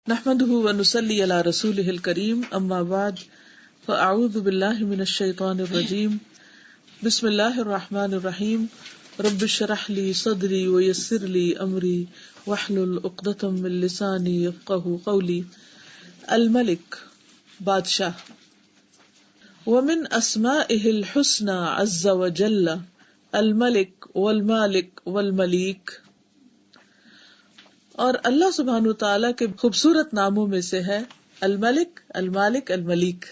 نحمده ونصلي على رسوله الكريم اما بعد فاعوذ بالله من الشيطان الرجيم بسم الله الرحمن الرحيم رب اشرح لي صدري ويسر لي امري واحلل عقدة من لساني يفقهوا قولي. الملك بادشاہ. ومن اسمائه الحسنى عز وجل الملك والمالك والمليك. اور اللہ سبحانہ تعالیٰ کے خوبصورت ناموں میں سے ہے الملک، المالک، الملیک.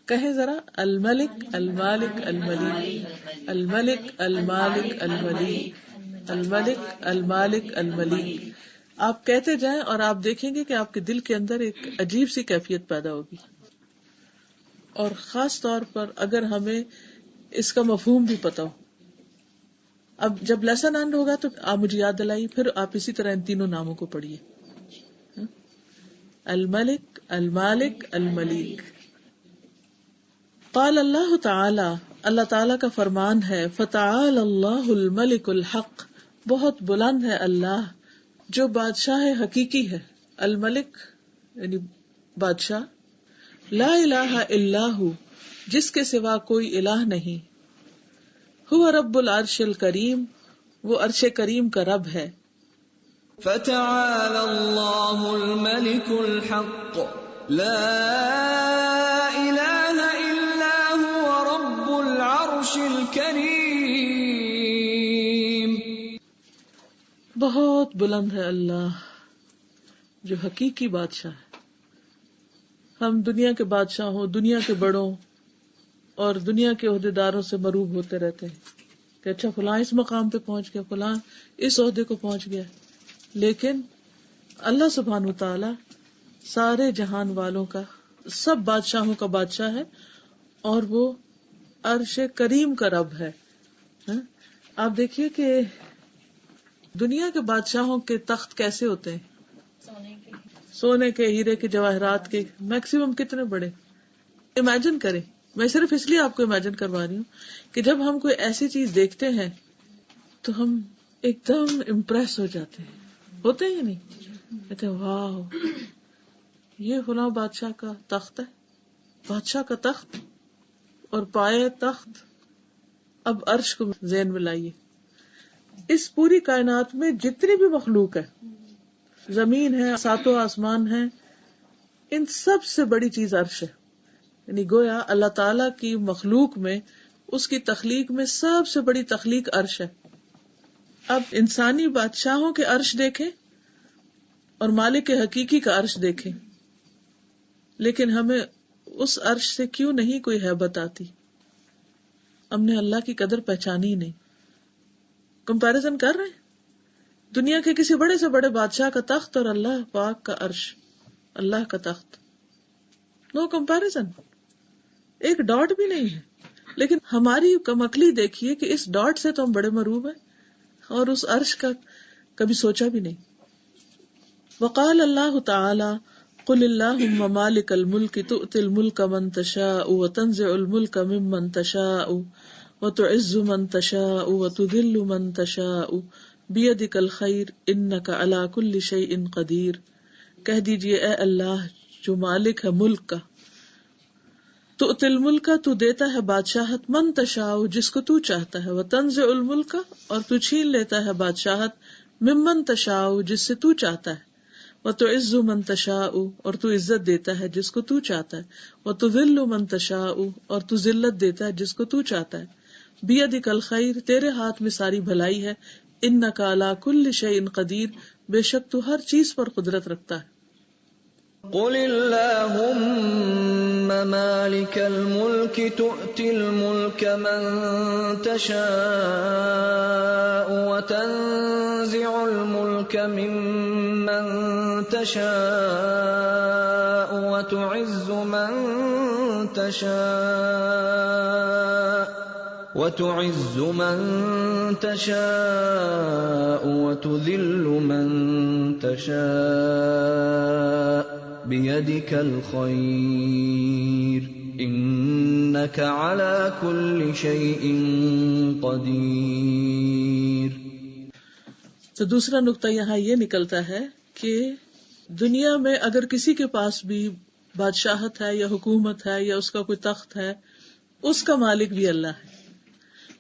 کہیں ذرا الملک، المالک، الملیک، الملک، المالک، الملیک، الملک، المالک، الملیک. آپ کہتے جائیں اور آپ دیکھیں گے کہ آپ کے دل کے اندر ایک عجیب سی کیفیت پیدا ہوگی. اور خاص طور پر اگر ہمیں اس کا مفہوم بھی پتا ہو. اب جب لیسن اینڈ ہوگا تو آپ مجھے یاد دلائیے، پھر آپ اسی طرح ان تینوں ناموں کو پڑھیے. الملک، المالک، الملیک. قال اللہ تعالی، اللہ تعالی کا فرمان ہے فتعال اللہ الملک الحق، بہت بلند ہے اللہ جو بادشاہ حقیقی ہے. الملک یعنی بادشاہ. لا الہ الا ہو، جس کے سوا کوئی الہ نہیں. هو رب العرش الکریم، وہ عرش کریم کا رب ہے. فتعالى الله الملك الحق لا إله إلا هو رب العرش الكريم. بہت بلند ہے اللہ جو حقیقی بادشاہ ہے. ہم دنیا کے بادشاہ ہوں، دنیا کے بڑوں اور دنیا کے عہدیداروں سے مروب ہوتے رہتے ہیں کہ اچھا فلاں اس مقام پہ پہنچ گیا، فلاں اس عہدے کو پہنچ گیا. لیکن اللہ سبحانہ وتعالی سارے جہان والوں کا، سب بادشاہوں کا بادشاہ ہے اور وہ عرش کریم کا رب ہے. آپ دیکھیے کہ دنیا کے بادشاہوں کے تخت کیسے ہوتے ہیں؟ سونے کے، ہیرے کے، جواہرات کے. میکسیمم کتنے بڑے؟ امیجن کریں. میں صرف اس لیے آپ کو امیجن کروا رہی ہوں کہ جب ہم کوئی ایسی چیز دیکھتے ہیں تو ہم ایک دم امپریس ہو جاتے ہیں. ہوتے ہی نہیں، کہتے ہیں واو یہ فلاں بادشاہ کا تخت ہے. بادشاہ کا تخت اور پائے تخت. اب عرش کو ذہن میں لائیے. اس پوری کائنات میں جتنی بھی مخلوق ہے، زمین ہے، ساتوں آسمان ہے، ان سب سے بڑی چیز عرش ہے. یعنی گویا اللہ تعالی کی مخلوق میں، اس کی تخلیق میں سب سے بڑی تخلیق عرش ہے. اب انسانی بادشاہوں کے عرش دیکھیں اور مالک حقیقی کا عرش دیکھیں، لیکن ہمیں اس عرش سے کیوں نہیں کوئی ہیبت آتی؟ ہم نے اللہ کی قدر پہچانی ہی نہیں. کمپیریزن کر رہے ہیں دنیا کے کسی بڑے سے بڑے بادشاہ کا تخت اور اللہ پاک کا عرش، اللہ کا تخت. نو کمپیریزن، ایک ڈاٹ بھی نہیں ہے. لیکن ہماری کم عقلی دیکھیے کہ اس ڈاٹ سے تو ہم بڑے مروب ہیں اور اس عرش کا کبھی سوچا بھی نہیں. وقال اللہ تعالی قل اللہم مالک الملک تؤتی الملک من تشاء وتنزع الملک ممن تشاء وتعز من تشاء وتذل من تشاء بیدک الخیر انک علی کل شیء قدیر. کہہ دیجئے اے اللہ جو مالک ہے ملک کا، تؤتی الملک تو دیتا ہے بادشاہت، من تشاء جس کو تو چاہتا ہے، وتنزع الملک اور تو چھین لیتا ہے بادشاہت، ممن تشاء جس سے تو چاہتا ہے، وتعز من تشاء اور تو عزت دیتا ہے جس کو تو چاہتا ہے، وتذل من تشاء اور تو ذلت دیتا ہے جس کو تو چاہتا ہے. بیدک الخیر تیرے ہاتھ میں ساری بھلائی ہے، انک علی کل شیء قدیر بے شک تو ہر چیز پر قدرت رکھتا ہے. قل اللہم مالک الملک تؤتی الملک من تشاء وتنزع الملک ممن تشاء وتعز من تشاء وتذل من تشاء بیدک الخیر انک علی کل شیء قدیر. تو دوسرا نقطہ یہاں یہ نکلتا ہے کہ دنیا میں اگر کسی کے پاس بھی بادشاہت ہے یا حکومت ہے یا اس کا کوئی تخت ہے، اس کا مالک بھی اللہ ہے.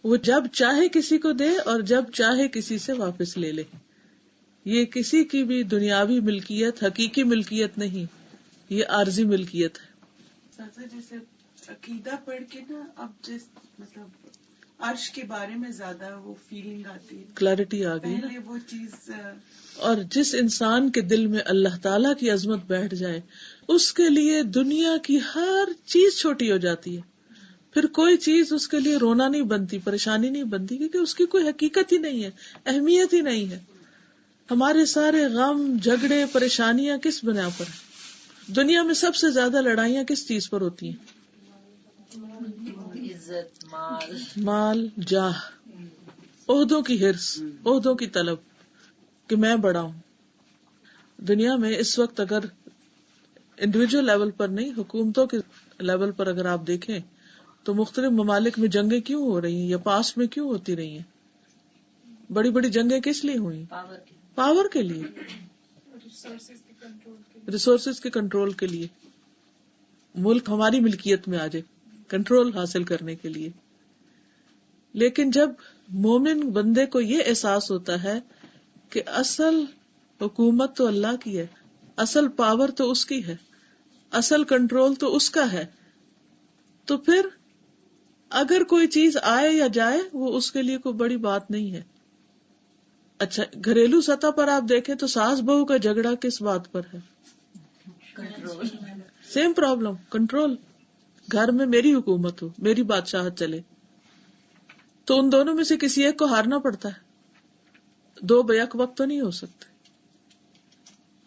وہ جب چاہے کسی کو دے اور جب چاہے کسی سے واپس لے لے. یہ کسی کی بھی دنیاوی ملکیت حقیقی ملکیت نہیں، یہ عارضی ملکیت ہے. جیسے عقیدہ پڑھ کے نا اب جس مطلب عرش کے بارے میں زیادہ وہ فیلنگ آتی ہے، کلیرٹی آ گئی نا. پہلے وہ چیز اور جس انسان کے دل میں اللہ تعالیٰ کی عظمت بیٹھ جائے، اس کے لیے دنیا کی ہر چیز چھوٹی ہو جاتی ہے. پھر کوئی چیز اس کے لیے رونا نہیں بنتی، پریشانی نہیں بنتی، کیونکہ اس کی کوئی حقیقت ہی نہیں ہے، اہمیت ہی نہیں ہے. ہمارے سارے غم، جھگڑے، پریشانیاں کس بنا پر ہیں؟ دنیا میں سب سے زیادہ لڑائیاں کس چیز پر ہوتی ہیں؟ عزت، مال، جاہ، عہدوں کی ہرس، عہدوں کی طلب کہ میں بڑا ہوں. دنیا میں اس وقت اگر انڈیویجول لیول پر نہیں، حکومتوں کے لیول پر اگر آپ دیکھیں تو مختلف ممالک میں جنگیں کیوں ہو رہی ہیں یا پاس میں کیوں ہوتی رہی ہیں؟ بڑی بڑی جنگیں کس لیے ہوئی؟ پاور کے لیے، ریسورسز کے کنٹرول کے لیے. ملک ہماری ملکیت میں آ جائے، کنٹرول حاصل کرنے کے لیے. لیکن جب مومن بندے کو یہ احساس ہوتا ہے کہ اصل حکومت تو اللہ کی ہے، اصل پاور تو اس کی ہے، اصل کنٹرول تو اس کا ہے، تو پھر اگر کوئی چیز آئے یا جائے وہ اس کے لیے کوئی بڑی بات نہیں ہے. اچھا، گھریلو سطح پر آپ دیکھیں تو ساس بہو کا جھگڑا کس بات پر ہے؟ Same problem, control. گھر میں میری حکومت ہو، میری بادشاہت چلے، تو ان دونوں میں سے کسی ایک کو ہارنا پڑتا ہے، دو بیک وقت تو نہیں ہو سکتے.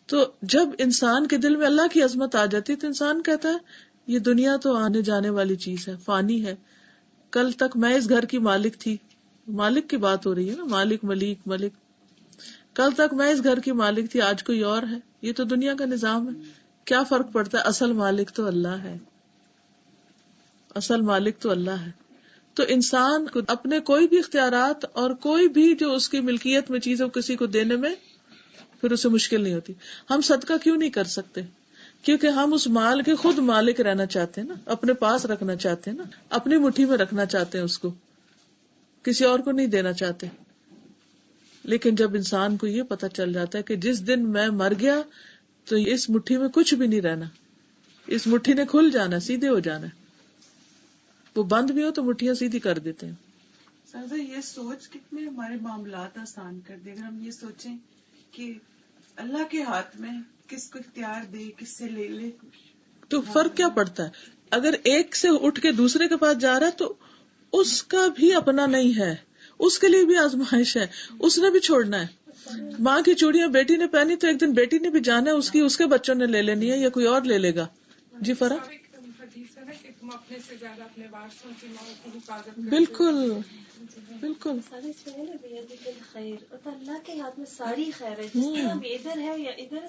تو جب انسان کے دل میں اللہ کی عظمت آ جاتی تو انسان کہتا ہے یہ دنیا تو آنے جانے والی چیز ہے، فانی ہے. کل تک میں اس گھر کی مالک تھی، مالک کی بات ہو رہی ہے نا، مالک، ملیک، ملک. کل تک میں اس گھر کی مالک تھی، آج کوئی اور ہے. یہ تو دنیا کا نظام ہے. کیا فرق پڑتا ہے؟ اصل مالک تو اللہ ہے، اصل مالک تو اللہ ہے. تو انسان کو اپنے کوئی بھی اختیارات اور کوئی بھی جو اس کی ملکیت میں چیز ہو کسی کو دینے میں پھر اسے مشکل نہیں ہوتی. ہم صدقہ کیوں نہیں کر سکتے؟ کیونکہ ہم اس مال کے خود مالک رہنا چاہتے ہیں نا، اپنے پاس رکھنا چاہتے ہیں نا، اپنی مٹھی میں رکھنا چاہتے ہیں، اس کو کسی اور کو نہیں دینا چاہتے. لیکن جب انسان کو یہ پتا چل جاتا ہے کہ جس دن میں مر گیا تو اس مٹھی میں کچھ بھی نہیں رہنا، اس مٹھی نے کھل جانا، سیدھے ہو جانا. وہ بند بھی ہو تو مٹھیاں سیدھی کر دیتے ہیں. سر یہ سوچ کتنے ہمارے معاملات آسان کر دے. اگر ہم یہ سوچیں کہ اللہ کے ہاتھ میں کس کو اختیار دے، کس سے لے لے، تو فرق کیا پڑتا ہے؟ اگر ایک سے اٹھ کے دوسرے کے پاس جا رہا ہے تو اس کا بھی اپنا نہیں ہے، اس کے لیے بھی آزمائش ہے، اس نے بھی چھوڑنا ہے. ماں کی چوڑیاں بیٹی نے پہنی تو ایک دن بیٹی نے بھی جانا ہے، اس کے بچوں نے لے لینی ہے یا کوئی اور لے لے گا. جی فرق بالکل بالکل. اللہ کے ہاتھ میں ساری خیر ہے، جس طرح ہم ادھر ہے یا ادھر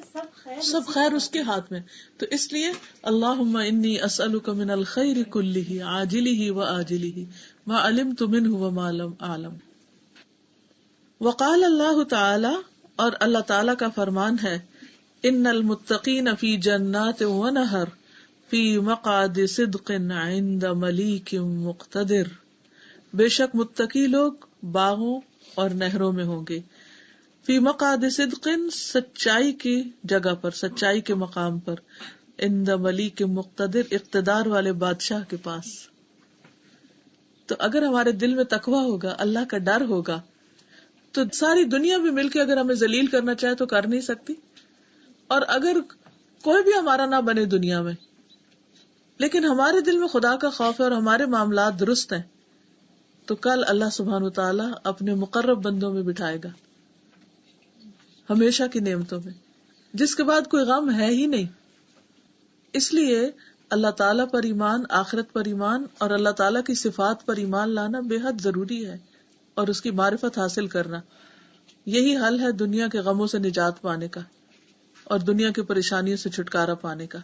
سب خیر اس کے ہاتھ میں. تو اس لیے اللہم انی اسألک من الخیر کلہ عاجلہ و آجلہ ما علمت منہ وما لم اعلم. وقال اللہ تعالی، اور اللہ تعالی کا فرمان ہے، ان المتقین فی جنات و نہر فی مقعد صدق عند ملیک مقتدر. بے شک متقی لوگ باغوں اور نہروں میں ہوں گے، فی مقعد صدق سچائی کی جگہ پر، سچائی کے مقام پر، عند ملیک مقتدر اقتدار والے بادشاہ کے پاس. تو اگر ہمارے دل میں تقویٰ ہوگا، اللہ کا ڈر ہوگا، تو ساری دنیا بھی مل کے اگر ہمیں ذلیل کرنا چاہے تو کر نہیں سکتی. اور اگر کوئی بھی ہمارا نہ بنے دنیا میں، لیکن ہمارے دل میں خدا کا خوف ہے اور ہمارے معاملات درست ہیں، تو کل اللہ سبحانہ وتعالی اپنے مقرب بندوں میں بٹھائے گا، ہمیشہ کی نعمتوں میں، جس کے بعد کوئی غم ہے ہی نہیں. اس لیے اللہ تعالیٰ پر ایمان، آخرت پر ایمان اور اللہ تعالیٰ کی صفات پر ایمان لانا بے حد ضروری ہے، اور اس کی معرفت حاصل کرنا. یہی حل ہے دنیا کے غموں سے نجات پانے کا اور دنیا کی پریشانیوں سے چھٹکارا پانے کا.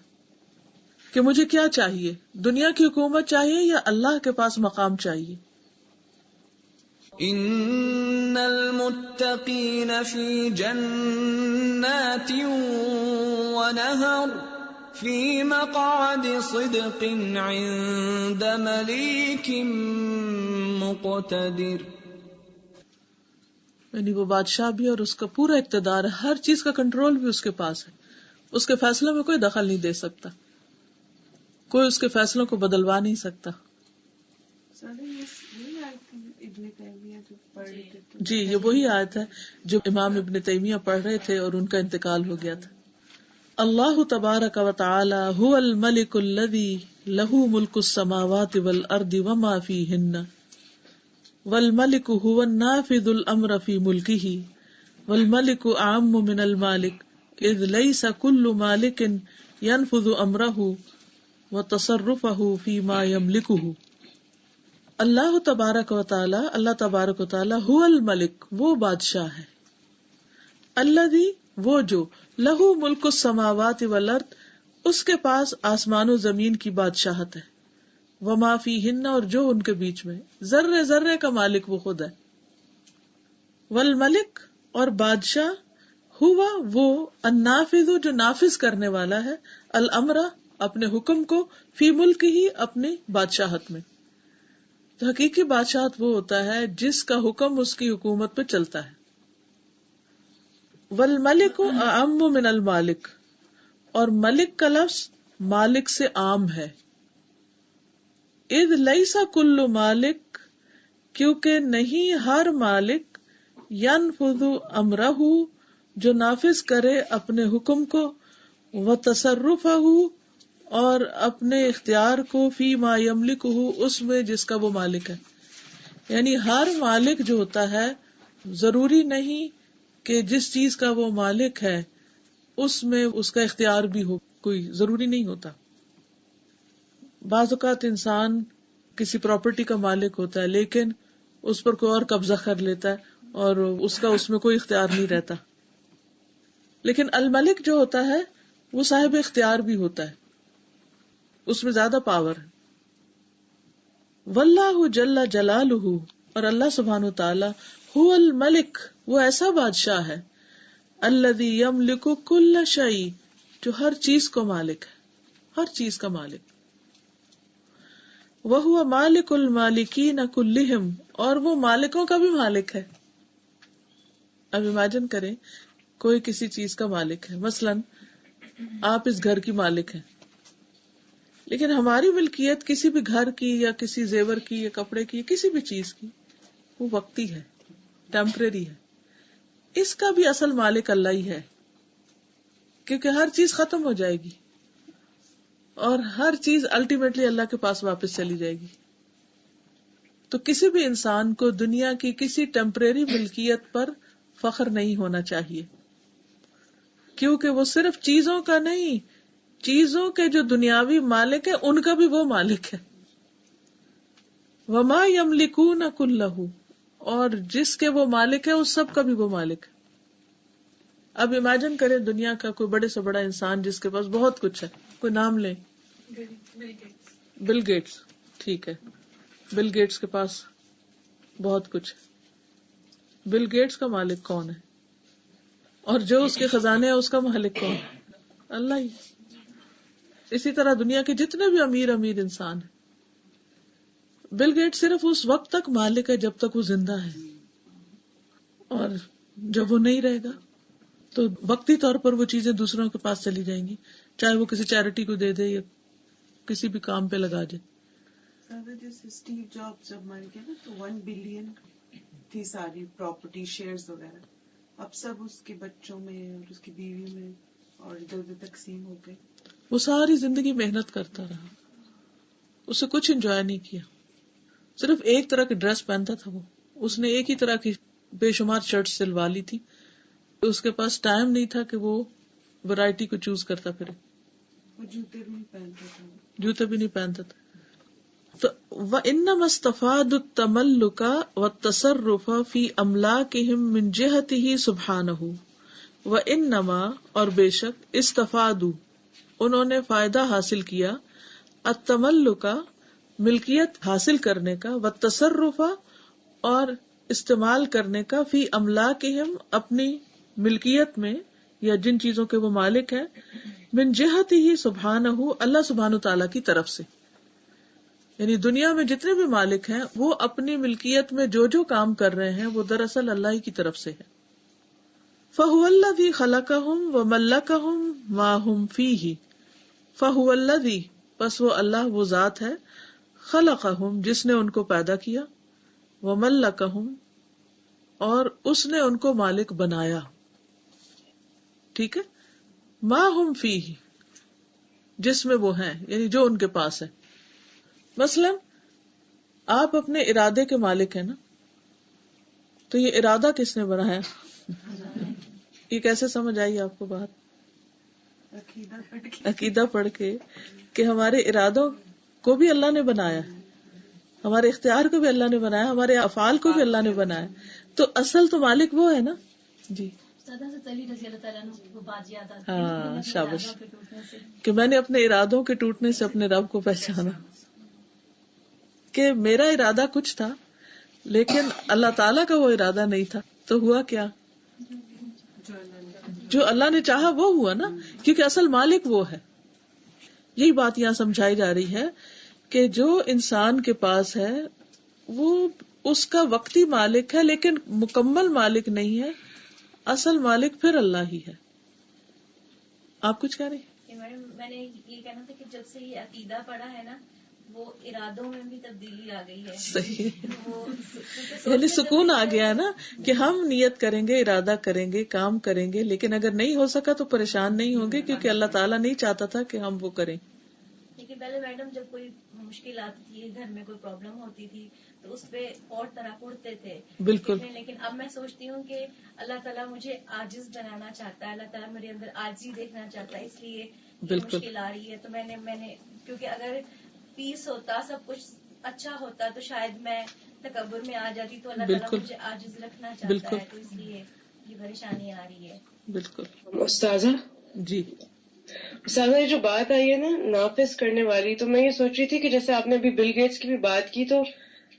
کہ مجھے کیا چاہیے، دنیا کی حکومت چاہیے یا اللہ کے پاس مقام چاہیے؟ ان المتقین فی جنات ونهر في مقعد صدق عند مليك مقتدر. یعنی وہ بادشاہ بھی اور اس کا پورا اقتدار ہے، ہر چیز کا کنٹرول بھی اس کے پاس ہے، اس کے فیصلوں میں کوئی دخل نہیں دے سکتا، کوئی اس کے فیصلوں کو بدلوا نہیں سکتا. ابن تیمیہ جو پڑھ رہے تھے جی یہ وہی آیت ہے جو امام ابن تیمیہ پڑھ رہے تھے اور ان کا انتقال ہو گیا تھا. اللہ تبارک و تعالی هو الملک الذی له ملک السماوات والارض وما فیہن والملک هو النافذ الامر فی ملکہ والملک اعم من المالک اذ لیس کل مالک ينفذ امرہ وتصرفہ فیما یملکہ. اللہ تبارک و تعالی، اللہ تبارک و تعالی هو الملک، وہ بادشاہ ہے، الذی وہ جو لہو ملک السماوات والارض اس کے پاس آسمان و زمین کی بادشاہت ہے، وما فیہن اور جو ان کے بیچ میں، ذرے ذرے کا مالک وہ خود ہے. والملک اور بادشاہ، ہوا وہ، النافذ جو نافذ کرنے والا ہے، الامر اپنے حکم کو، فی ملک ہی اپنی بادشاہت میں. تو حقیقی بادشاہت وہ ہوتا ہے جس کا حکم اس کی حکومت پہ چلتا ہے. والملک اعم من المالک، اور ملک کا لفظ مالک سے عام ہے. اذ لیس کل مالک، کیونکہ نہیں ہر مالک، ینفذ امرہ جو نافذ کرے اپنے حکم کو، وتصرفہ اور اپنے اختیار کو، فی ما یملکہ اس میں جس کا وہ مالک ہے. یعنی ہر مالک جو ہوتا ہے ضروری نہیں کہ جس چیز کا وہ مالک ہے اس میں اس کا اختیار بھی ہو، کوئی ضروری نہیں ہوتا. بعض اوقات انسان کسی پراپرٹی کا مالک ہوتا ہے لیکن اس پر کوئی اور قبضہ کر لیتا ہے اور اس کا اس میں کوئی اختیار نہیں رہتا. لیکن الملک جو ہوتا ہے وہ صاحب اختیار بھی ہوتا ہے، اس میں زیادہ پاور ہے. واللہ جل جلالہ، اور اللہ سبحانہ وتعالی، هو الملک وہ ایسا بادشاہ ہے، الذی یملک کل شیء جو ہر چیز کو مالک ہے، ہر چیز کا مالک. وہو مالک المالکین کلہم، اور وہ مالکوں کا بھی مالک ہے. اب امیجن کریں کوئی کسی چیز کا مالک ہے، مثلا آپ اس گھر کی مالک ہیں، لیکن ہماری ملکیت کسی بھی گھر کی یا کسی زیور کی یا کپڑے کی یا کسی بھی چیز کی وہ وقتی ہے، ٹیمپریری ہے. اس کا بھی اصل مالک اللہ ہی ہے، کیونکہ ہر چیز ختم ہو جائے گی اور ہر چیز الٹیمیٹلی اللہ کے پاس واپس چلی جائے گی. تو کسی بھی انسان کو دنیا کی کسی ٹیمپریری ملکیت پر فخر نہیں ہونا چاہیے، کیونکہ وہ صرف چیزوں کا نہیں، چیزوں کے جو دنیاوی مالک ہیں ان کا بھی وہ مالک ہے. وما یملکون کلہ، اور جس کے وہ مالک ہے اس سب کا بھی وہ مالک ہے. اب امیجن کریں دنیا کا کوئی بڑے سے بڑا انسان جس کے پاس بہت کچھ ہے، کوئی نام لیں، بل گیٹس. ٹھیک ہے، بل گیٹس کے پاس بہت کچھ ہے. بل گیٹس کا مالک کون ہے؟ اور جو اس کے خزانے ہیں اس کا مالک کون ہے؟ اللہ ہی. اسی طرح دنیا کے جتنے بھی امیر انسان ہیں، بل گیٹ صرف اس وقت تک مالک ہے جب تک وہ زندہ ہے، اور جب وہ نہیں رہے گا تو وقتی طور پر وہ چیزیں دوسروں کے پاس چلی جائیں گی، چاہے وہ کسی چیریٹی کو دے دے یا کسی بھی کام پہ لگا دے. جیسے اسٹیو جابس جب مر گیا نا تو 1 بلین تھی ساری پراپرٹی، شیئرز وغیرہ، اب سب اس کے بچوں میں اور اس کی بیوی میں اور ادھر ادھر تقسیم ہو گئی. وہ ساری زندگی محنت کرتا رہا، اسے کچھ انجوائے نہیں کیا، صرف ایک طرح کی ڈریس پہنتا تھا. وہ اس نے ایک ہی طرح کی بے شمار شرٹ سلوا لی تھی، اس کے پاس ٹائم نہیں تھا کہ وہ ورائٹی کو چوز کرتا پھرے. وہ جوتے بھی نہیں پہنتا تھا، جوتے بھی نہیں پہنتا تھا. تو وَإِنَّمَا اسْتَفَادُ التَّمَلُّكَ وَالتَّصَرُّفَ فِي أَمْلَاكِهِمْ مِنْ جِهَتِهِ سُبْحَانَهُ وَإِنَّمَا اور بے شک استفادوا انہوں نے فائدہ حاصل کیا، التملک ملکیت حاصل کرنے کا، والتصرف اور استعمال کرنے کا، فی املاکہم اپنی ملکیت میں یا جن چیزوں کے وہ مالک ہیں، من جہت ہی سبحانہ، اللہ سبحانہ تعالیٰ کی طرف سے. یعنی دنیا میں جتنے بھی مالک ہیں وہ اپنی ملکیت میں جو جو کام کر رہے ہیں وہ دراصل اللہ ہی کی طرف سے ہے. فَهُوَ الَّذِي خَلَقَهُمْ وَمَلَّكَهُمْ مَا هُمْ فِيهِ. فَهُوَ الَّذِي، پس وہ اللہ وہ ذات ہے، خَلَقَهُمْ جس نے ان کو پیدا کیا، وَمَلَّكَهُمْ اور اس نے ان کو مالک بنایا. ٹھیک ہے، مَا هُمْ فِيهِ جس میں وہ ہیں، یعنی جو ان کے پاس ہے. مثلا آپ اپنے ارادے کے مالک ہیں نا، تو یہ ارادہ کس نے بنایا؟ یہ کیسے سمجھ آئی آپ کو بات؟ عقیدہ پڑھ کے کہ ہمارے ارادوں کو بھی اللہ نے بنایا، ہمارے اختیار کو بھی اللہ نے بنایا، ہمارے افعال کو بھی اللہ نے بنایا. تو اصل تو مالک وہ ہے نا. جی ہاں، شاباش، کہ میں نے اپنے ارادوں کے ٹوٹنے سے اپنے رب کو پہچانا کہ میرا ارادہ کچھ تھا لیکن اللہ تعالیٰ کا وہ ارادہ نہیں تھا. تو ہوا کیا؟ جو اللہ نے چاہا وہ ہوا نا، کیونکہ اصل مالک وہ ہے. یہی بات یہاں سمجھائی جا رہی ہے کہ جو انسان کے پاس ہے وہ اس کا وقتی مالک ہے لیکن مکمل مالک نہیں ہے. اصل مالک پھر اللہ ہی ہے. آپ کچھ کہہ رہے ہیں؟ میڈم میں نے یہ کہنا تھا کہ جب سے یہ عقیدہ پڑا ہے نا، وہ ارادوں میں بھی تبدیلی آ گئی ہے. صحیح، یعنی سکون آ گیا ہے نا کہ ہم نیت کریں گے، ارادہ کریں گے، کام کریں گے، لیکن اگر نہیں ہو سکا تو پریشان نہیں ہوں گے کیونکہ اللہ تعالیٰ نہیں چاہتا تھا کہ ہم وہ کریں. لیکن پہلے میڈم جب کوئی مشکل آتی تھی، گھر میں کوئی پرابلم ہوتی تھی تو اس پہ اور طرح اڑتے تھے. بالکل. لیکن اب میں سوچتی ہوں کہ اللہ تعالیٰ مجھے عاجز بنانا چاہتا ہے، اللہ تعالیٰ میرے اندر عاجزی دیکھنا چاہتا ہے، اس لیے بالکل مشکل آ رہی ہے. تو میں نے کیونکہ اگر پیس ہوتا، سب کچھ اچھا ہوتا تو شاید میں تکبر میں آ جاتی. تو اللہ تعالیٰ مجھے عاجز رکھنا چاہتا ہے، تو اس لیے یہ پریشانی آ رہی ہے. بالکل. استاذہ جی، استاذہ یہ جو بات آئی ہے نا نافذ کرنے والی، تو میں یہ سوچ رہی تھی کہ جیسے آپ نے ابھی بل گیٹس کی بھی بات کی، تو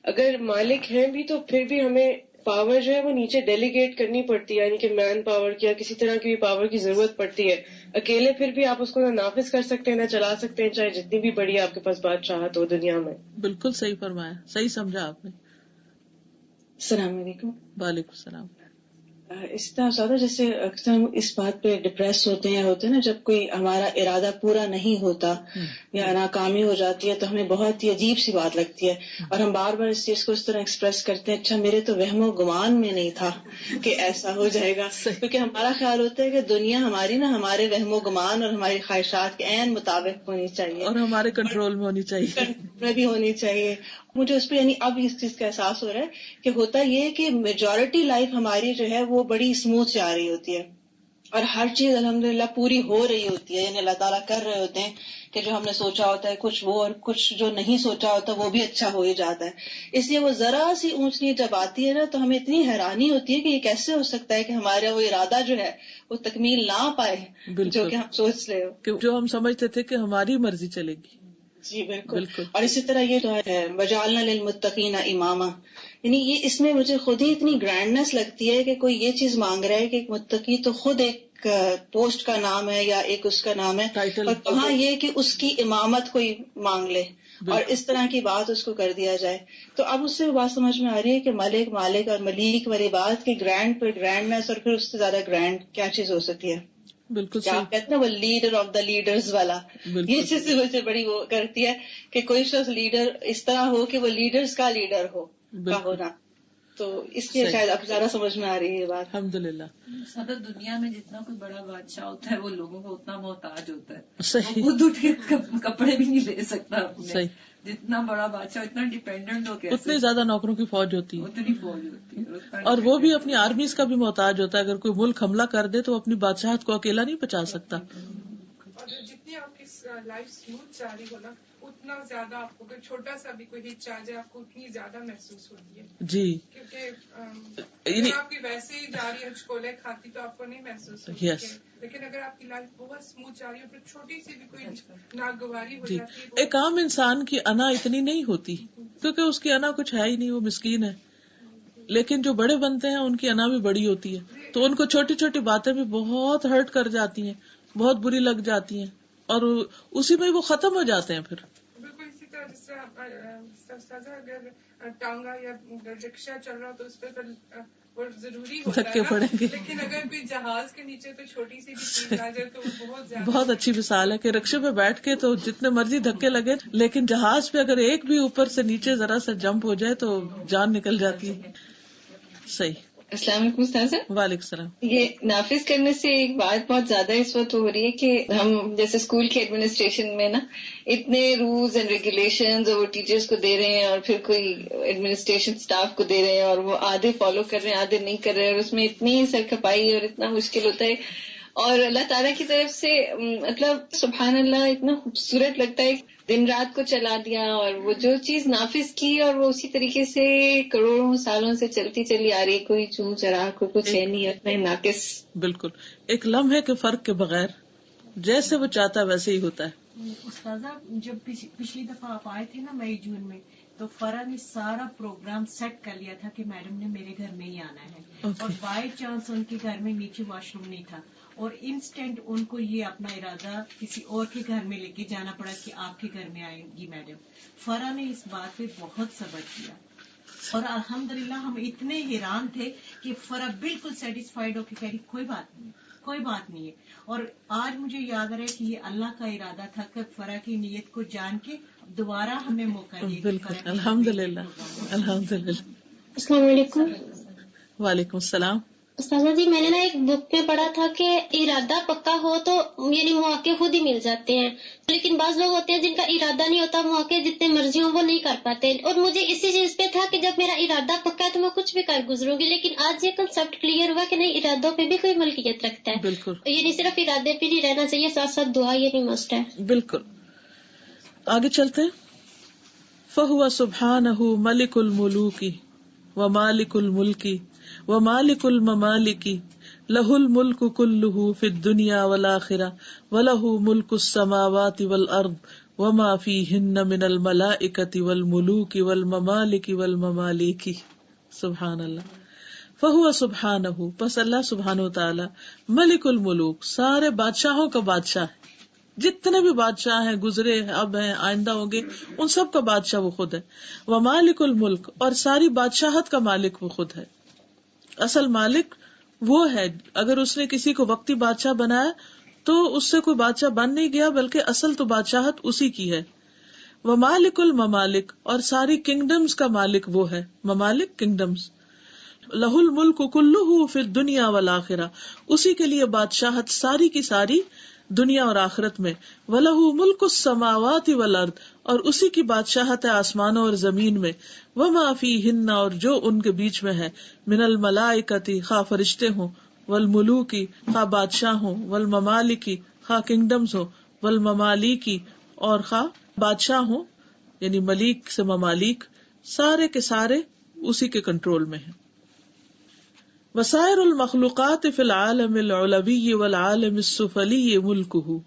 اگر مالک ہیں بھی تو پھر بھی ہمیں پاور جو ہے وہ نیچے ڈیلیگیٹ کرنی پڑتی ہے، یعنی کہ مین پاور کی یا کسی طرح کی بھی پاور کی ضرورت پڑتی ہے. اکیلے پھر بھی آپ اس کو نہ نافذ کر سکتے ہیں نہ چلا سکتے ہیں، چاہے جتنی بھی بڑی آپ کے پاس بادشاہت ہو دنیا میں. بالکل صحیح فرمایا، صحیح سمجھا آپ نے. السلام علیکم. وعلیکم السلام. اس طرح زیادہ جیسے اکثر ہم اس بات پہ ڈپریس ہوتے ہیں نا جب کوئی ہمارا ارادہ پورا نہیں ہوتا یا ناکامی ہو جاتی ہے تو ہمیں بہت ہی عجیب سی بات لگتی ہے اور ہم بار بار اس چیز کو اس طرح ایکسپریس کرتے ہیں، اچھا میرے تو وہم و گمان میں نہیں تھا کہ ایسا ہو جائے گا. کیونکہ ہمارا خیال ہوتا ہے کہ دنیا ہماری نا ہمارے وہم و گمان اور ہماری خواہشات کے عین مطابق ہونی چاہیے اور ہمارے کنٹرول میں ہونی چاہیے، میں بھی ہونی چاہیے. مجھے اس پہ یعنی اب اس چیز کا احساس ہو رہا ہے کہ ہوتا یہ کہ میجورٹی لائف ہماری جو ہے وہ بڑی اسموتھ جا رہی ہوتی ہے اور ہر چیز الحمدللہ پوری ہو رہی ہوتی ہے، یعنی اللہ تعالیٰ کر رہے ہوتے ہیں کہ جو ہم نے سوچا ہوتا ہے کچھ وہ، اور کچھ جو نہیں سوچا ہوتا وہ بھی اچھا ہو ہی جاتا ہے. اس لیے وہ ذرا سی اونچ نیچ جب آتی ہے نا تو ہمیں اتنی حیرانی ہوتی ہے کہ یہ کیسے ہو سکتا ہے کہ ہمارا وہ ارادہ جو ہے وہ تکمیل نہ پائے جو کہ ہم سوچ رہے ہو، کہ جو ہم سمجھتے تھے کہ ہماری مرضی چلے گی. جی بالکل. اور اسی طرح یہ جو ہے وجعلنا للمتقین اماما، یعنی یہ اس میں مجھے خود ہی اتنی گرینڈنس لگتی ہے کہ کوئی یہ چیز مانگ رہا ہے کہ ایک متقی تو خود ایک پوسٹ کا نام ہے یا ایک اس کا نام ہے، اور کہاں یہ کہ اس کی امامت کوئی مانگ لے اور اس طرح کی بات اس کو کر دیا جائے. تو اب اس سے بات سمجھ میں آ رہی ہے کہ ملک مالک اور ملیک والی بات کی گرینڈ پر گرینڈنس اور پھر اس سے زیادہ گرینڈ کیا چیز ہو سکتی ہے. بالکل کیا آپ کہتے ہیں وہ لیڈر آف دا لیڈرز والا، یہ چیز مجھے بڑی وہ کرتی ہے کہ کوئی شخص لیڈر اس طرح ہو کہ وہ لیڈرز کا لیڈر ہو کا ہونا. تو اس لیے شاید اب زیادہ سمجھ میں آ رہی ہے یہ بات. الحمدللہ. صدر دنیا میں جتنا کوئی بڑا بادشاہ ہوتا ہے وہ لوگوں کو اتنا محتاج ہوتا ہے، صحیح. وہ خود اٹھ کے کپڑے بھی نہیں لے سکتا اپنے. صحیح. جتنا بڑا بادشاہ اتنا ڈیپینڈنٹ ہو کے اتنے زیادہ نوکروں کی فوج ہوتی ہے، اتنی فوج ہوتی ہے، اور وہ بھی اپنی آرمیز کا بھی محتاج ہوتا ہے. اگر کوئی ملک حملہ کر دے تو اپنی بادشاہت کو اکیلا نہیں بچا سکتا. اور جتنی آپ کی لائف اسموتھ جا رہی ہو نا اتنا زیادہ آپ کو اگر چھوٹا سا بھی کوئی ہچ آ جائے آپ کو اتنی زیادہ محسوس ہوتی ہے. جی، کیونکہ آپ کی ویسے ہی جا رہی ہے چھولے کھاتی تو آپ کو نہیں محسوس ہوتی ہے، لیکن اگر آپ کی لائف بہت اسموتھ جا رہی ہے پھر چھوٹی سی بھی کوئی ناگواری ہو جاتی ہے. ایک عام انسان کی انا اتنی نہیں ہوتی کیونکہ اس کی انا کچھ ہے ہی نہیں، وہ مسکین ہے. لیکن جو بڑے بنتے ہیں ان کی انا بھی بڑی ہوتی ہے، تو ان کو چھوٹی چھوٹی باتیں بھی بہت ہرٹ کر جاتی ہیں. بہت بری لگ جاتی ہیں اور اسی میں وہ ختم ہو جاتے ہیں پھر. بالکل اسی طرح جس طرح اگر ٹانگا یا رکشا چل رہا تو اس پہ وہ ضروری ہوتا ہے دھکے پڑیں گے، لیکن اگر کوئی جہاز کے نیچے تو چھوٹی سی بھی چیز آ جائے تو بہت زیادہ. بہت اچھی مثال ہے کہ رکشے پہ بیٹھ کے تو جتنے مرضی دھکے لگے، لیکن جہاز پہ اگر ایک بھی اوپر سے نیچے ذرا سا جمپ ہو جائے تو جان نکل جاتی ہے. صحیح. السلام علیکم استاذہ. وعلیکم السلام. یہ نافذ کرنے سے ایک بات بہت زیادہ اس وقت ہو رہی ہے کہ ہم جیسے اسکول کے ایڈمنسٹریشن میں نا اتنے رولز اینڈ ریگولیشنز اور وہ ٹیچرز کو دے رہے ہیں اور پھر کوئی ایڈمنسٹریشن اسٹاف کو دے رہے ہیں اور وہ آدھے فالو کر رہے ہیں آدھے نہیں کر رہے اور اس میں اتنی سرکھپائی اور اتنا مشکل ہوتا ہے. اور اللہ تعالیٰ کی طرف سے مطلب سبحان اللہ اتنا خوبصورت لگتا ہے. دن رات کو چلا دیا اور وہ جو چیز نافذ کی اور وہ اسی طریقے سے کروڑوں سالوں سے چلتی چلی آ رہی، کوئی چون چرا کوئی کچھ ہے نہیں، اتنا ناقص. بالکل ایک لمحے کے فرق کے بغیر جیسے وہ چاہتا ہے ویسے ہی ہوتا ہے. استاذہ جب پچھلی دفعہ آپ آئے تھے نا مئی جون میں، تو فرح نے سارا پروگرام سیٹ کر لیا تھا کہ میڈم نے میرے گھر میں ہی آنا ہے، اور بائی چانس ان کے گھر میں نیچے واش روم نہیں تھا اور انسٹنٹ ان کو یہ اپنا ارادہ کسی اور کے گھر میں لے کے جانا پڑا کہ آپ کے گھر میں آئے گی میڈم. فرح نے اس بات پہ بہت صبر کیا اور الحمدللہ ہم اتنے حیران تھے کہ فرح بالکل سیٹسفائیڈ ہو کے کہہ رہی کوئی بات نہیں ہے. اور آج مجھے یاد رہے کہ یہ اللہ کا ارادہ تھا کہ فرح کی نیت کو جان کے دوبارہ ہمیں موقع دیا. بالکل الحمدللہ الحمدللہ. السلام علیکم. وعلیکم السلام. استاذہ جی میں نے نا ایک بک میں پڑھا تھا کہ ارادہ پکا ہو تو یعنی مواقع خود ہی مل جاتے ہیں، لیکن بعض لوگ ہوتے ہیں جن کا ارادہ نہیں ہوتا، مواقع جتنے مرضی ہوں وہ نہیں کر پاتے. اور مجھے اسی چیز پہ تھا کہ جب میرا ارادہ پکا ہے تو میں کچھ بھی کر گزروں گی، لیکن آج یہ کنسپٹ کلیئر ہوا کہ نہیں، ارادوں پہ بھی کوئی ملکیت رکھتا ہے. بالکل یعنی صرف ارادے پہ نہیں رہنا چاہیے، ساتھ ساتھ دعا یہ نہیں مسٹ ہے. بالکل. آگے چلتے ہیں. فَهُوَ سُبْحَانَهُ مَلِكُ الْمُلُوكِ وَمَالِكُ الْمُلْكِ وَمَالِكُ الْمَمَالِكِ لَهُ الْمُلْكُ كُلُّهُ فِي الدُّنْيَا وَالْآخِرَةِ وَلَهُ مُلْكُ السَّمَاوَاتِ وَالْأَرْضِ وَمَا فِيهِنَّ مِنَ الْمَلَائِكَةِ وَالْمُلُوكِ وَالْمَمَالِكِ وَالْمَمَالِكِ. سبحان اللہ. فَهُوَ سُبْحَانَهُ پس اللہ سبحانہ وتعالی ملک الملوک سارے بادشاہوں کا بادشاہ ہے. جتنے بھی بادشاہ ہیں گزرے اب ہیں آئندہ ہوں گے ان سب کا بادشاہ وہ خود ہے. ومالک الملک اور ساری بادشاہت کا مالک وہ خود ہے. اصل مالک وہ ہے. اگر اس نے کسی کو وقتی بادشاہ بنایا تو اس سے کوئی بادشاہ بن نہیں گیا بلکہ اصل تو بادشاہت اسی کی ہے. ومالک الممالک اور ساری کنگڈمز کا مالک وہ ہے. ممالک کنگڈمز. لہ الملک کلہ فی الدنیا والآخرہ اسی کے لیے بادشاہت ساری کی ساری دنیا اور آخرت میں. وَلَهُ مُلْكُ السَّمَاوَاتِ وَالْأَرْضِ اور اسی کی بادشاہت ہے آسمانوں اور زمین میں. وَمَا فِيهِنَّ اور جو ان کے بیچ میں ہے. مِنَ الْمَلَائِكَةِ خواہ فرشتے ہوں. وَالْمُلُوكِ خواہ بادشاہ ہوں. وَالْمَمَالِكِ خواہ کنگڈمز ہوں. وَالْمَمَالِكِ اور خواہ بادشاہ ہوں یعنی ملیک سے ممالک سارے کے سارے اسی کے کنٹرول میں ہیں. وسائر المخلوقات فی العالم العلوی والعالم السفلی ملکہ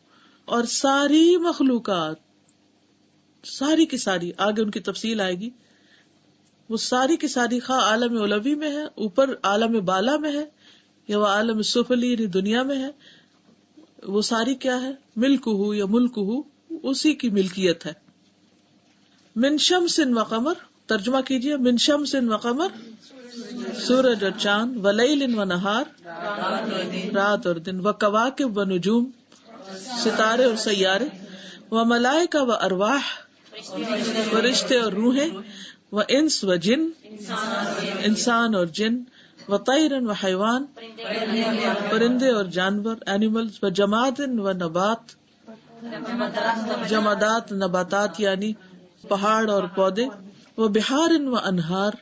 اور ساری مخلوقات ساری کی ساری آگے ان کی تفصیل آئے گی. وہ ساری کی ساری خواہ عالم علوی میں ہے اوپر عالم بالا میں ہے یا وہ عالم السفلی یعنی دنیا میں ہے. وہ ساری کیا ہے؟ ملکہ یا ملکہ اسی کی ملکیت ہے. من شمس و قمر ترجمہ کیجئے. من شمس و قمر سورج اور چاند. ولیل و نہار رات اور دن. وکواکب و نجوم ستارے اور سیارے. وملائکہ و ارواح فرشتے اور روحیں. وانس و جن انسان اور جن. وطیر و حیوان پرندے اور جانور اینیملز. وجماد و نبات جمادات نباتات یعنی پہاڑ اور پودے. وبحار و انہار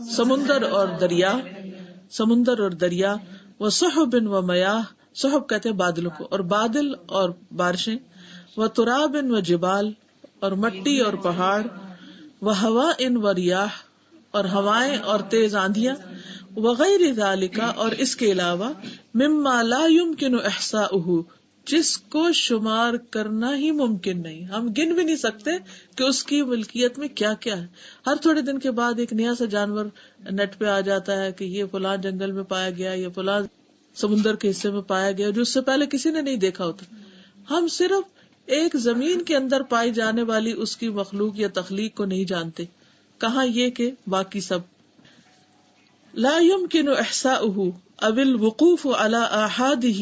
سمندر اور دریا سمندر اور دریا. وسحب و میاہ سحب کہتے ہیں بادلوں کو اور بادل اور بارشیں. وتراب و جبال اور مٹی اور پہاڑ. وہواء و ریاح اور ہوائیں اور تیز آندیاں. وغیر ذالک اور اس کے علاوہ مما لا يمكن احصاؤہ جس کو شمار کرنا ہی ممکن نہیں. ہم گن بھی نہیں سکتے کہ اس کی ملکیت میں کیا کیا ہے. ہر تھوڑے دن کے بعد ایک نیا سا جانور نیٹ پہ آ جاتا ہے کہ یہ فلاں جنگل میں پایا گیا, یہ فلاں سمندر کے حصے میں پایا گیا جو اس سے پہلے کسی نے نہیں دیکھا ہوتا. ہم صرف ایک زمین کے اندر پائی جانے والی اس کی مخلوق یا تخلیق کو نہیں جانتے, کہاں یہ کہ باقی سب. لا يمكن احصاؤه او الوقوف على احاده,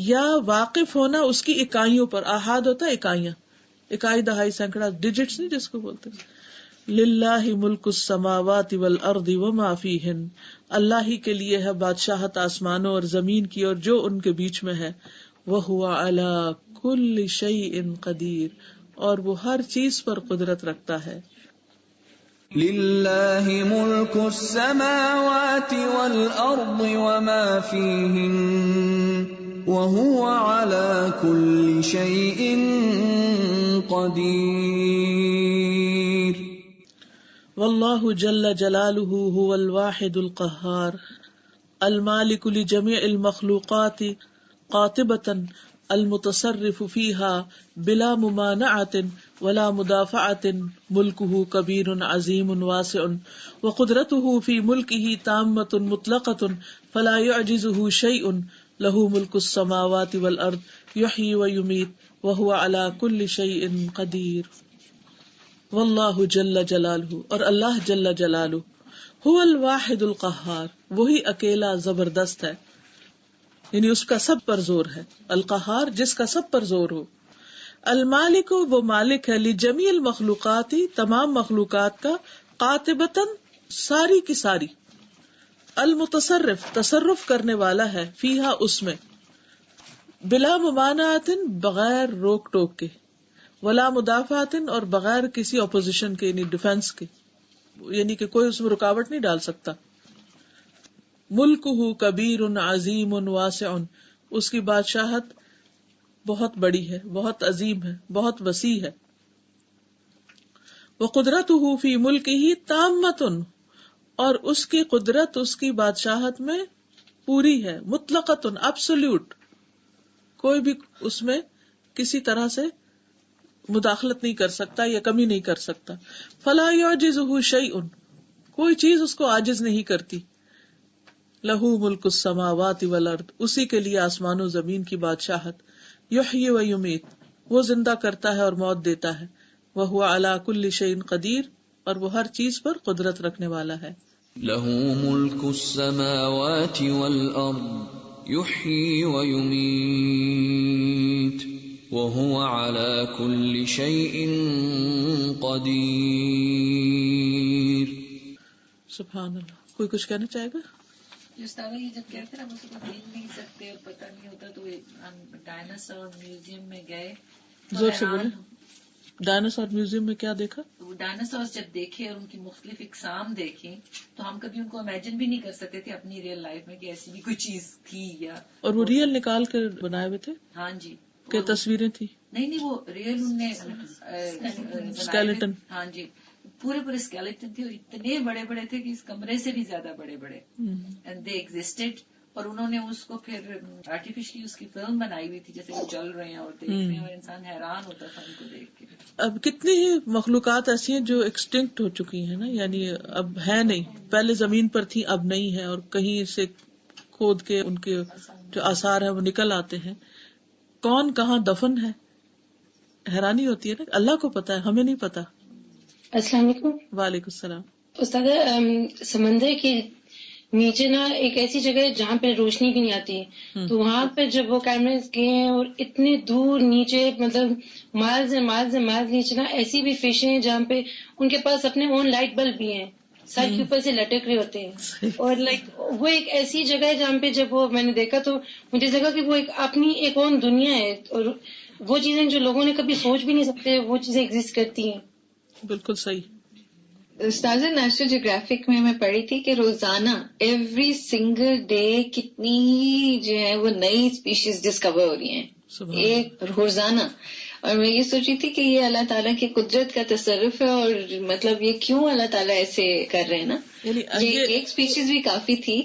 یا واقف ہونا اس کی اکائیوں پر. احاد ہوتا ہے اکائیاں, اکائی دہائی سینکڑا, ڈیجٹس نہیں جس کو بولتے. للہ ملک السماوات والارض وما فیہن, اللہ ہی کے لیے ہے بادشاہت آسمانوں اور زمین کی اور جو ان کے بیچ میں ہے. وہو علی کل شیء قدیر, اور وہ ہر چیز پر قدرت رکھتا ہے. للہ ملک السماوات والارض وما فیہن وہو علی کل شیء قدیر. واللہ جل جلالہ هو الواحد القہار المالک لجمیع المخلوقات قاطبۃ المتصرف فیها بلا ممانعۃ ولا مدافعۃ. ملکہ کبیر عظیم واسع وقدرتہ فی ملکہ تامۃ مطلقۃ فلا یعجزہ شیء. لہ ملک السماوات والارض یحیی ویمیت وہو علی کل شیء قدیر. واللہ جل جلالہ, اور اللہ جل جلالہ, هو الواحد القہار, وہی اکیلا زبردست ہے, یعنی اس کا سب پر زور ہے. القہار جس کا سب پر زور ہو. المالک وہ مالک ہے, لجمیع المخلوقات تمام مخلوقات کا, قاطبتاً ساری کی ساری, المتصرف تصرف کرنے والا ہے, فیہا اس میں, بلا ممانعۃ بغیر روک ٹوک کے, ولا مدافعۃ اور بغیر کسی اپوزیشن کے یعنی ڈیفینس کے, یعنی کہ کوئی اس میں رکاوٹ نہیں ڈال سکتا. ملکہ کبیر عظیم واسع, اس کی بادشاہت بہت بڑی ہے, بہت عظیم ہے, بہت وسیع ہے. وقدرتہ فی ملکہ تامۃ, اور اس کی قدرت اس کی بادشاہت میں پوری ہے, مطلقۃ ایبسولوٹ, کوئی بھی اس میں کسی طرح سے مداخلت نہیں کر سکتا یا کمی نہیں کر سکتا. فلا یعجزہ شیء, کوئی چیز اس کو عاجز نہیں کرتی. لہ ملک السماوات والارض, اسی کے لیے آسمان و زمین کی بادشاہت. یحیی و یمیت, وہ زندہ کرتا ہے اور موت دیتا ہے. وہو علی کل شیء قدیر, اور وہ ہر چیز پر قدرت رکھنے والا ہے. لہ ملک السماوات والارض یحیی و یمیت وہو علی کل شیء قدیر. سبحان اللہ. کوئی کچھ کہنا چاہے گا؟ استاد یہ جب کہتے ہیں ہم اس کو دیکھ نہیں سکتے اور پتہ نہیں ہوتا, تو ہم ڈائناسور میوزیم میں گئے. زور سے بولے. ڈائناسور میوزیم میں کیا دیکھا؟ ڈائناسور جب دیکھے اور ان کی مختلف اقسام دیکھیں تو ہم کبھی ان کو امیجن بھی نہیں کر سکتے تھے اپنی ریئل لائف میں کہ ایسی بھی کوئی چیز تھی یا. اور وہ ریئل نکال کے بنائے ہوئے تھے؟ ہاں جی. کہ تصویریں تھی؟ نہیں وہ ریئل ان نے اسکیلیٹن. ہاں جی, پورے اسکیلیٹن تھے اور اتنے بڑے بڑے تھے کہ اس کمرے سے بھی زیادہ بڑے بڑے. اینڈ دے ایگزسٹڈ, اور انہوں نے اس کو پھر آرٹیفیشلی اس کی فلم بنائی ہوئی تھی جیسے وہ چل رہے ہیں اور دیکھ رہے ہیں, اور انسان حیران ہوتا تھا ان کو دیکھ کے. اب کتنی ہی مخلوقات ایسی ہیں جو ایکسٹنکٹ ہو چکی ہیں نا, یعنی اب ہے نہیں, پہلے زمین پر تھی اب نہیں ہے, اور کہیں سے کھود کے ان کے جو آثار ہیں وہ نکل آتے ہیں. کون کہاں دفن ہے, حیرانی ہوتی ہے نا. اللہ کو پتا ہے, ہمیں نہیں پتا. السلام علیکم. وعلیکم السلام. استاد, سمندر کے نیچے نا ایک ایسی جگہ ہے جہاں پہ روشنی بھی نہیں آتی ہے, تو وہاں پہ جب وہ کیمرز گئے ہیں اور اتنے دور نیچے مطلب مائلز نیچے نا ایسی بھی فش ہیں جہاں پہ ان کے پاس اپنے اون لائٹ بلب بھی ہیں, سر کے اوپر سے لٹک رہے ہوتے ہیں. اور وہ ایک ایسی جگہ ہے جہاں پہ جب وہ میں نے دیکھا تو مجھے لگا کہ وہ ایک اپنی ایک اون دنیا ہے, اور وہ چیزیں جو لوگوں نے کبھی سوچ بھی نہیں سکتے وہ چیزیں ایگزسٹ کرتی ہیں. بالکل صحیح. استاذ نیشنل جیوگرافک میں پڑھی تھی کہ روزانہ ایوری سنگل ڈے کتنی جو ہے وہ نئی اسپیشیز ڈسکور ہو رہی ہیں ایک روزانہ. اور میں یہ سوچی تھی کہ یہ اللہ تعالیٰ کی قدرت کا تصرف ہے, اور مطلب یہ کیوں اللہ تعالیٰ ایسے کر رہے ہیں نا. یہ ایک اسپیشیز بھی کافی تھی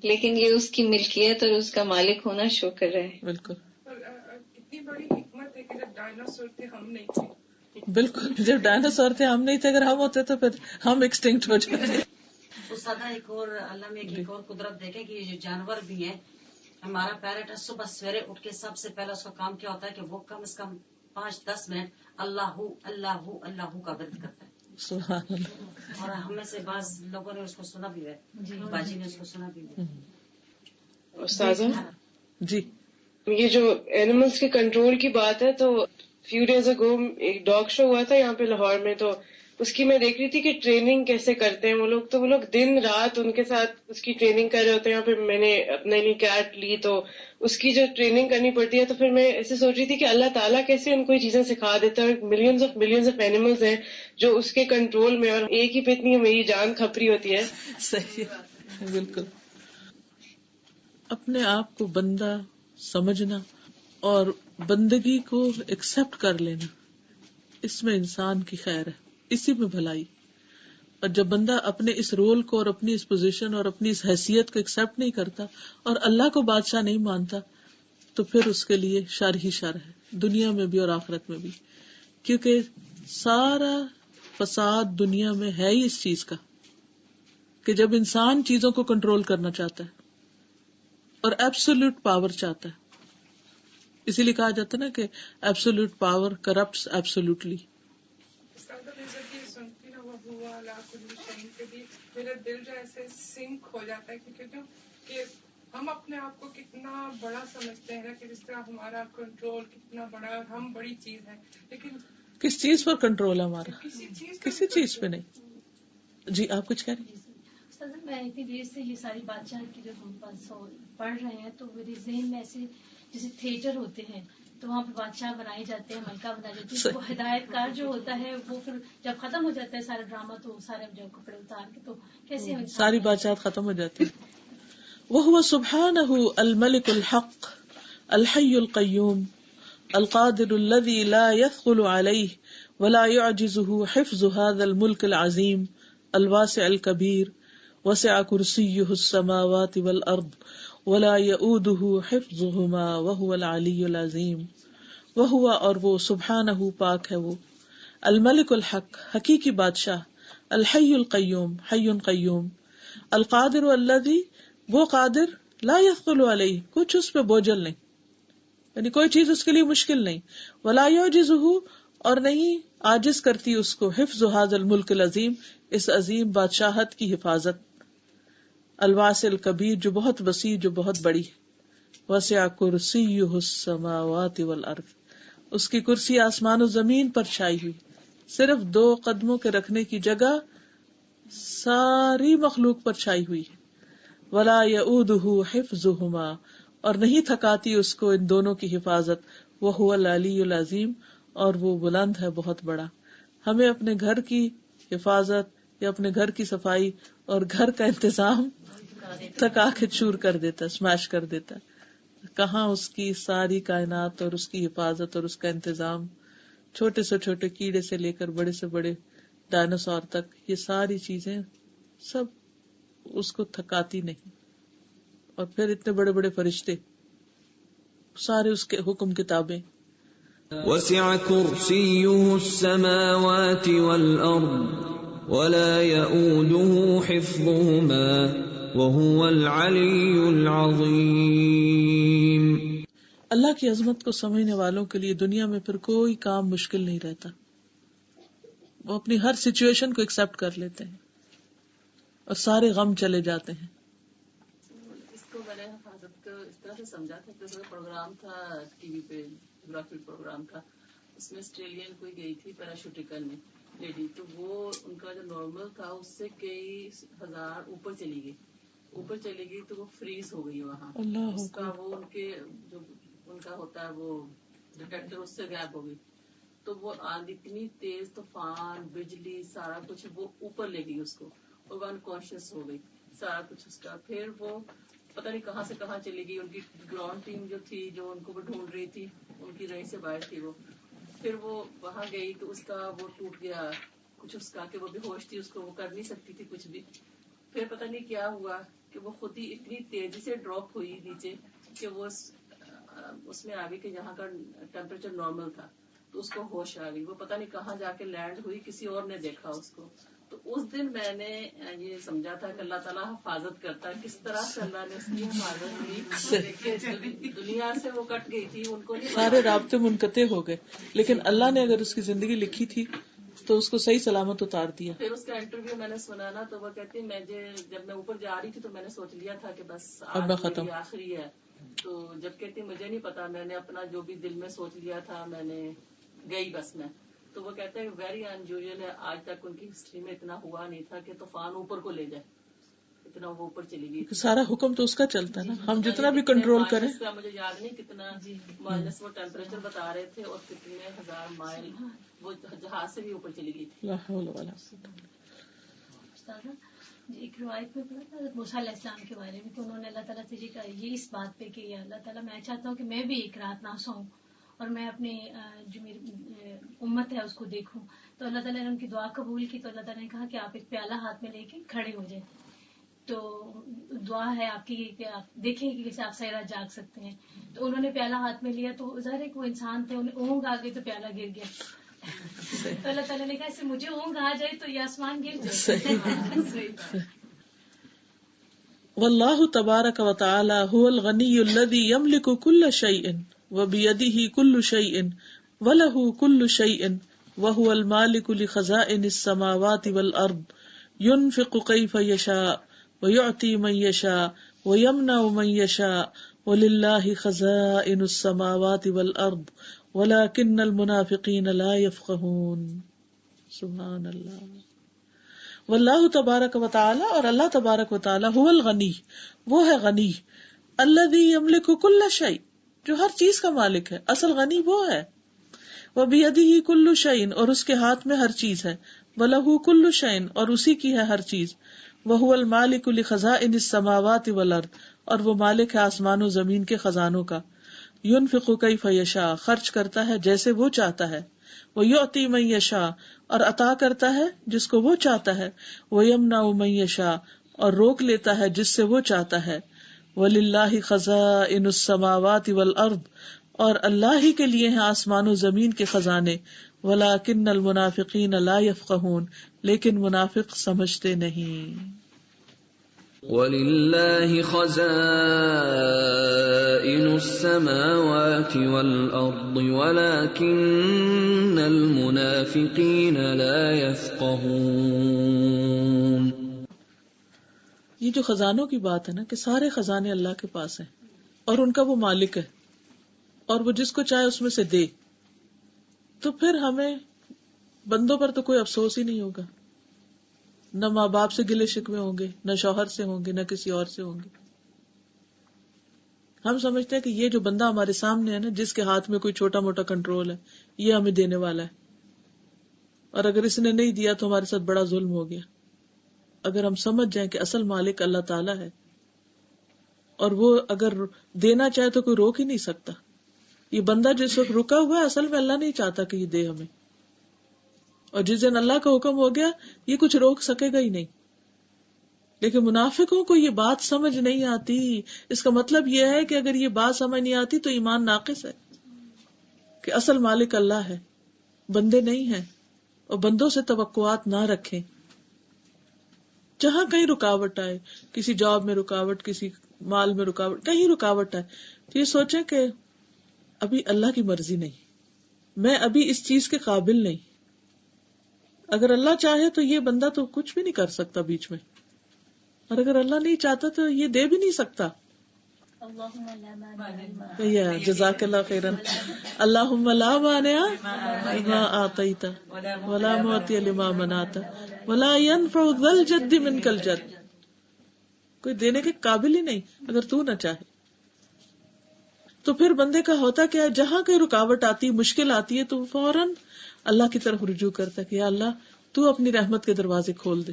لیکن یہ اس کی ملکیت اور اس کا مالک ہونا شو کر رہا ہے. بالکل. اتنی بڑی حکمت ہے کہ جب ڈائناسور تھے ہم نہیں تھے. بالکل, جب ڈائناسور تھے ہم نہیں تھے, اگر ہم ہوتے تو پھر ہم ایکسٹنکٹ ہو جاتے. استاد ایک اور اللہ میں ایک اور قدرت دیکھے کہ یہ جو جانور بھی ہیں ہمارا پیرٹ ہے صبح سویرے اٹھ کے سب سے پہلا اس کا کام کیا ہوتا ہے کہ وہ کم از کم 5-10 منٹ اللہ اللہ اللہ کا ورد کرتا ہے. اور ہم میں سے بعض لوگوں نے اس کو سنا بھی ہے, باجی نے اس کو سنا بھی ہے. استاذہ جی, یہ جو اینیملز کے کنٹرول کی بات ہے, تو فیو ڈیز اگو ایک ڈاگ شو ہوا تھا یہاں پہ لاہور میں, تو اس کی میں دیکھ رہی تھی کہ ٹریننگ کیسے کرتے ہیں وہ لوگ. تو وہ لوگ دن رات ان کے ساتھ اس کی ٹریننگ کر رہے ہوتے ہیں. یہاں پہ میں نے اپنے لیے کیٹ لی تو اس کی جو ٹریننگ کرنی پڑتی ہے, تو پھر میں ایسے سوچ رہی تھی کہ اللہ تعالیٰ کیسے ان کو یہ چیزیں سکھا دیتا ہے. ملینز آف اینیملز ہیں جو اس کے کنٹرول میں, اور ایک ہی پہ اتنی میری جان کھپری ہوتی ہے. صحیح, بالکل. اپنے آپ کو بندہ سمجھنا اور بندگی کو ایکسپٹ کر لینا, اس میں انسان کی خیر ہے, اسی میں بھلائی. اور جب بندہ اپنے اس رول کو اور اپنی اس پوزیشن اور اپنی اس حیثیت کو ایکسپٹ نہیں کرتا اور اللہ کو بادشاہ نہیں مانتا, تو پھر اس کے لیے شر ہی شر ہے, دنیا میں بھی اور آخرت میں بھی. کیونکہ سارا فساد دنیا میں ہے ہی اس چیز کا کہ جب انسان چیزوں کو کنٹرول کرنا چاہتا ہے اور ایبسولوٹ پاور چاہتا ہے. اسی لیے کہا جاتا ہے نا کہ ایبسولوٹ پاور کرپٹس ایبسولوٹلی. میرا دل جو ایسے سنک ہو جاتا ہے کہ ہم اپنے آپ کو کتنا بڑا سمجھتے ہیں کہ جس طرح ہمارا کنٹرول کتنا بڑا ہے اور ہم بڑی چیز ہے, لیکن کس چیز پر کنٹرول ہے ہمارا؟ کسی چیز پہ نہیں. جی آپ کچھ کہہ رہی ہیں؟ میں اتنی دیر سے یہ ساری بادشاہ کی جو ہم پڑھ رہے ہیں تو میرے ذہن میں ایسے جیسے تھیٹر ہوتے ہیں تو وہاں پہ بادشاہ بنائے جاتے ہیں, ملکہ بنائے جاتے ہیں, وہ ہدایت کار جو ہوتا ہے وہ پھر جب ختم ہو جاتا ہے سارا ڈرامہ تو سارے جو کپڑے اتار کے تو کیسے ساری بادشاہت ختم ہو جاتی ہے. وَهُوَ سُبْحَانَهُ الْمَلِكُ الْحَقُّ الْحَيُّ الْقَيُّومُ الْقَادِرُ الَّذِي لَا يَثْقُلُ عَلَيْهِ وَلَا يُعْجِزُهُ حِفْظُ هَذَا الْمُلْكِ الْعَظِيمِ الْوَاسِعِ الْكَبِيرِ وَسِعَ كُرْسِيُّهُ السَّمَاوَاتِ وَالْأَرْضِ وَلَا يَئُودُهُ حِفْظُهُمَا وَهُوَ الْعَلِيُّ الْعَظِيمُ. وَهُوَ اور وہ سبحانہ پاک ہے, وہ الملک الحق حقیقی بادشاہ, الحی القیوم حی قیوم, القادر الذی وہ قادر, لا یثقل علیہ کچھ اس پہ بوجھل نہیں, یعنی کوئی چیز اس کے لیے مشکل نہیں, ولا یعجزہ اور نہیں عاجز کرتی اس کو, حفظ ھذا الملک العظیم اس عظیم بادشاہت کی حفاظت, الواسع الکبیر جو بہت وسیع جو بہت بڑی, وسع کرسیہ السماوات والارض اس کی کرسی آسمان و زمین پر چھائی ہوئی, صرف 2 قدموں کے رکھنے کی جگہ ساری مخلوق پر چھائی ہوئی ہے. ولا یعودہ حفظہما اور نہیں تھکاتی اس کو ان دونوں کی حفاظت, وہو العلی العظیم اور وہ بلند ہے بہت بڑا. ہمیں اپنے گھر کی حفاظت یا اپنے گھر کی صفائی اور گھر کا انتظام تھکا کے چور کر دیتا ہے, اسمیش کر دیتا ہے. کہاں اس کی ساری کائنات اور اس کی حفاظت اور اس کا انتظام, چھوٹے سے چھوٹے کیڑے سے لے کر بڑے سے بڑے ڈائناسور تک, یہ ساری چیزیں سب اس کو تھکاتی نہیں. اور پھر اتنے بڑے بڑے فرشتے سارے اس کے حکم کتابیں. وسع كرسيه السماوات والأرض ولا يؤوده حفظهما وهو العلي العظيم. اللہ کی عظمت کو سمجھنے والوں کے لیے دنیا میں پھر کوئی کام مشکل نہیں رہتا, وہ اپنی ہر سچویشن کو ایکسپٹ کر لیتے ہیں اور سارے غم چلے جاتے ہیں. اس کو میں نے حفاظت کو اس طرح سے سمجھا تھا کہ پروگرام تھا ٹی وی پہ, جغرافی پروگرام تھا, اس میں آسٹریلین کوئی گئی تھی پیراشوٹنگ کرنے لیڈی, تو وہ ان کا جو نارمل تھا اس سے کئی ہزار اوپر چلی گئی تو وہ فریز ہو گئی وہاں. اس کا وہ ان کے جو ان کا ہوتا ہے وہ ڈیٹیکٹر اس سے غائب ہو گئی, تو وہ اتنی تیز طوفان بجلی سارا کچھ وہ اوپر لے گئی اس کو, اور وہ انکانشیس ہو گئی سارا کچھ اس کا. پھر وہ پتہ نہیں کہاں سے کہاں چلی گئی, ان کی گراؤنڈ ٹیم جو تھی جو ان کو وہ ڈھونڈ رہی تھی ان کی رہی سے باہر تھی وہ. پھر وہ وہاں گئی تو اس کا وہ ٹوٹ گیا کچھ اس کا کہ وہ بے ہوش تھی, اس کو وہ کر نہیں سکتی تھی کچھ بھی. پھر پتہ نہیں کیا ہوا کہ وہ خود ہی اتنی تیزی سے ڈراپ ہوئی نیچے کہ وہ اس میں آ گئی کہ جہاں کا ٹیمپریچر نارمل تھا, تو اس کو ہوش آ گئی. وہ پتہ نہیں کہاں جا کے لینڈ ہوئی, کسی اور نے دیکھا اس کو, تو اس دن میں نے یہ سمجھا تھا کہ اللہ تعالیٰ حفاظت کرتا ہے. کس طرح سے اللہ نے اس کی حفاظت کی. دنیا سے وہ کٹ گئی تھی, ان کو سارے رابطے منقطع ہو گئے, لیکن اللہ نے اگر اس کی زندگی لکھی تھی تو اس کو صحیح سلامت اتار دیا. پھر اس کا انٹرویو میں نے سنا نا, تو وہ کہتی میں جب میں اوپر جا رہی تھی تو میں نے سوچ لیا تھا کہ بس اب میں ختم, آخری ہے. تو جب کہتی مجھے نہیں پتا, میں نے اپنا جو بھی دل میں سوچ لیا تھا میں نے گئی بس میں. تو وہ کہتے ہیں ویری انیوژل ہے, آج تک ان کی ہسٹری میں اتنا ہوا نہیں تھا کہ طوفان اوپر کو لے جائے, اتنا وہ اوپر چلی گئی. سارا حکم تو اس کا چلتا ہے نا, ہم جتنا بھی کنٹرول کریں. مجھے یاد نہیں کتنا مائنس وہ ٹیمپریچر بتا رہے تھے, اور کتنے 1000 مائل وہ جہاز سے بھی اوپر چلی گئی تھی. ایک روایت میں پڑھا تھا موسیٰ علیہ السلام کے بارے میں کہ انہوں نے اللہ تعالیٰ سے یہ اس بات پہ کہ اللہ تعالیٰ میں چاہتا ہوں کہ میں بھی ایک رات نہ سوؤں اور میں اپنے جو میری امت ہے اس کو دیکھوں. تو اللہ تعالیٰ نے ان کی دعا قبول کی. تو اللہ تعالیٰ نے کہا کہ آپ ایک پیالہ ہاتھ میں لے کے کھڑے ہو جائیں. تو دعا ہے آپ کی کہ آپ دیکھیں کہ کیسے آپ ساری رات جاگ سکتے ہیں. تو انہوں نے پیالہ ہاتھ میں لیا, تو ظاہر ہے کہ وہ انسان تھے, انہیں اونگ آ گئی تو پیالہ گر گیا. تو اللہ تعالیٰ نے کہا اس سے مجھے اونگ آ جائے تو یہ آسمان گر جائے. واللہ تبارک و تعالی هو الغنی الذی یملک کل شیء وبیدہ کل شیء وله کل شیء وهو المالک لخزائن السماوات والارض ينفق کیف یشاء ویعطی من یشاء ویمنع من یشاء وللہ خزائن السماوات والارض ولكن المنافقین لا يفقهون. سبحان اللہ. واللہ تبارک و تعالی, اور اللہ تبارک و تعالی, هو الغنی, وہ ہے غنی, الذی یملک کل شیء, جو ہر چیز کا مالک ہے. اصل غنی وہ ہے. وبیدہ کل شیء, اور اس کے ہاتھ میں ہر چیز ہے. ولہ کل شیء, اور اسی کی ہے ہر چیز. وہو المالک لخزائن السماوات والارض, اور وہ مالک ہے آسمان و زمین کے خزانوں کا. ينفق کیف یشاء, خرچ کرتا ہے جیسے وہ چاہتا ہے. ویعطی من یشاء, اور عطا کرتا ہے جس کو وہ چاہتا ہے. ویمنع من یشاء, اور روک لیتا ہے جس سے وہ چاہتا ہے. وللہ خزائن السماوات والارض, اور اللہ ہی کے لیے ہیں آسمان و زمین کے خزانے. ولکن المنافقین لا یفقہون, لیکن منافق سمجھتے نہیں. وَلِلَّهِ خَزَائِنُ السَّمَاوَاتِ وَالْأَرْضِ وَلَكِنَّ الْمُنَافِقِينَ لَا يَفْقَهُونَ. یہ جو خزانوں کی بات ہے نا, کہ سارے خزانے اللہ کے پاس ہیں اور ان کا وہ مالک ہے, اور وہ جس کو چاہے اس میں سے دے, تو پھر ہمیں بندوں پر تو کوئی افسوس ہی نہیں ہوگا. نہ ماں باپ سے گلے شکوے ہوں گے, نہ شوہر سے ہوں گے, نہ کسی اور سے ہوں گے. ہم سمجھتے ہیں کہ یہ جو بندہ ہمارے سامنے ہے نا, جس کے ہاتھ میں کوئی چھوٹا موٹا کنٹرول ہے, یہ ہمیں دینے والا ہے, اور اگر اس نے نہیں دیا تو ہمارے ساتھ بڑا ظلم ہو گیا. اگر ہم سمجھ جائیں کہ اصل مالک اللہ تعالیٰ ہے, اور وہ اگر دینا چاہے تو کوئی روک ہی نہیں سکتا. یہ بندہ جس وقت رکا ہوا ہے, اصل میں اللہ نہیں چاہتا کہ یہ دے ہمیں, اور جس دن اللہ کا حکم ہو گیا یہ کچھ روک سکے گا ہی نہیں. لیکن منافقوں کو یہ بات سمجھ نہیں آتی. اس کا مطلب یہ ہے کہ اگر یہ بات سمجھ نہیں آتی تو ایمان ناقص ہے, کہ اصل مالک اللہ ہے, بندے نہیں ہیں, اور بندوں سے توقعات نہ رکھیں. جہاں کہیں رکاوٹ آئے, کسی جاب میں رکاوٹ, کسی مال میں رکاوٹ, کہیں رکاوٹ آئے, تو یہ سوچیں کہ ابھی اللہ کی مرضی نہیں, میں ابھی اس چیز کے قابل نہیں. اگر اللہ چاہے تو یہ بندہ تو کچھ بھی نہیں کر سکتا بیچ میں, اور اگر اللہ نہیں چاہتا تو یہ دے بھی نہیں سکتا. جزاک اللہ خیرن. اللہم لا مانع لما آتیت ولا معطی لما منعت ولا ينفع ذا الجد منک الجد. کوئی دینے کے قابل ہی نہیں اگر تو نہ چاہے. تو پھر بندے کا ہوتا کیا, جہاں کوئی رکاوٹ آتی, مشکل آتی ہے, تو فوراً اللہ کی طرف رجوع کرتا ہے کہ یا اللہ تو اپنی رحمت کے دروازے کھول دے.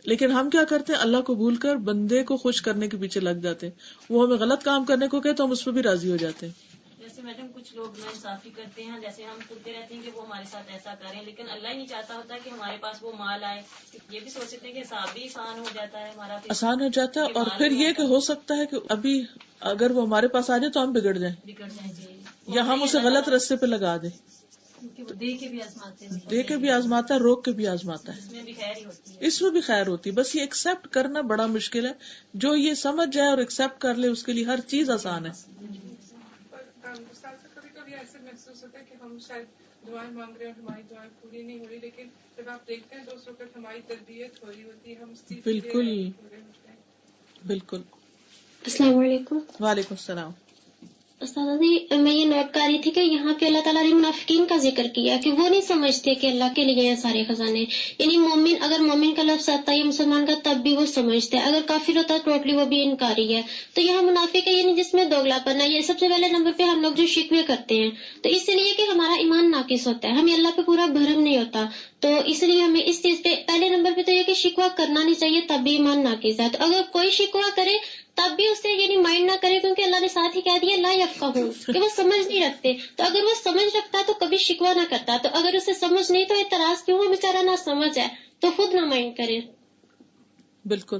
لیکن ہم کیا کرتے ہیں, اللہ کو بھول کر بندے کو خوش کرنے کے پیچھے لگ جاتے ہیں. وہ ہمیں غلط کام کرنے کو کہے تو ہم اس پہ بھی راضی ہو جاتے ہیں. جیسے میڈم کچھ لوگ ناانصافی کرتے ہیں, جیسے ہم سنتے رہتے ہیں کہ وہ ہمارے ساتھ ایسا کریں, لیکن اللہ ہی نہیں چاہتا ہوتا کہ ہمارے پاس وہ مال آئے. یہ بھی سوچتے ہیں کہ حساب بھی آسان ہو جاتا ہے ہمارا, آسان ہو جاتا ہے. اور پھر یہ کہ ہو سکتا ہے کہ ابھی اگر وہ ہمارے پاس آ جائے تو ہم بگڑ جائیں, جی, یا ہم اسے غلط رستے پہ لگا دیں. دے کے بھی آزماتے ہیں، دے کے بھی آزماتا ہے، روک کے بھی آزماتا ہے، اس میں بھی خیر ہی ہوتی ہے. اس میں بھی خیر ہوتی ہے. بس یہ ایکسپٹ کرنا بڑا مشکل ہے. جو یہ سمجھ جائے اور ایکسپٹ کر لے اس کے لیے ہر چیز آسان ہے. کبھی کبھی ایسے محسوس ہوتا ہے کہ ہم شاید دعائیں مانگ رہے ہیں اور ہماری دعائیں پوری نہیں ہو رہی، لیکن جب آپ دیکھتے ہیں تو اس وقت ہماری تربیت ہو رہی ہوتی ہے، ہم اس چیز بالکل بالکل. السلام علیکم. وعلیکم السلام. استاذہ جی، میں یہ نوٹ کر رہی تھی کہ یہاں پہ اللہ تعالیٰ نے منافقین کا ذکر کیا کہ وہ نہیں سمجھتے کہ اللہ کے لیے یہ سارے خزانے، یعنی مومن اگر مومن کا لفظ آتا ہے یا مسلمان کا تب بھی وہ سمجھتے ہیں، اگر کافر ہوتا ہے ٹوٹلی وہ بھی انکاری ہے. تو یہاں منافق ہے یعنی جس میں دوگلا پن ہے. یہ سب سے پہلے نمبر پہ ہم لوگ جو شکوے کرتے ہیں تو اس لیے کہ ہمارا ایمان ناقص ہوتا ہے، ہمیں اللہ پہ پورا بھرم نہیں ہوتا، تو اس لیے ہمیں اس چیز پہ پہلے نمبر پہ تو یہ کہ شکوہ کرنا نہیں چاہیے، تب بھی ایمان ناقص ہے. تو اگر کوئی شکوہ کرے تب بھی اسے یعنی مائنڈ نہ کرے، کیونکہ اللہ نے ساتھ ہی کہہ دیا لا یفقہون کہ وہ سمجھ نہیں رکھتے. تو اگر وہ سمجھ رکھتا تو کبھی شکوہ نہ کرتا، تو اگر اسے سمجھ نہیں تو اعتراض کیوں ہے، بیچارہ نہ سمجھ ہے تو خود نہ مائنڈ کرے. بالکل.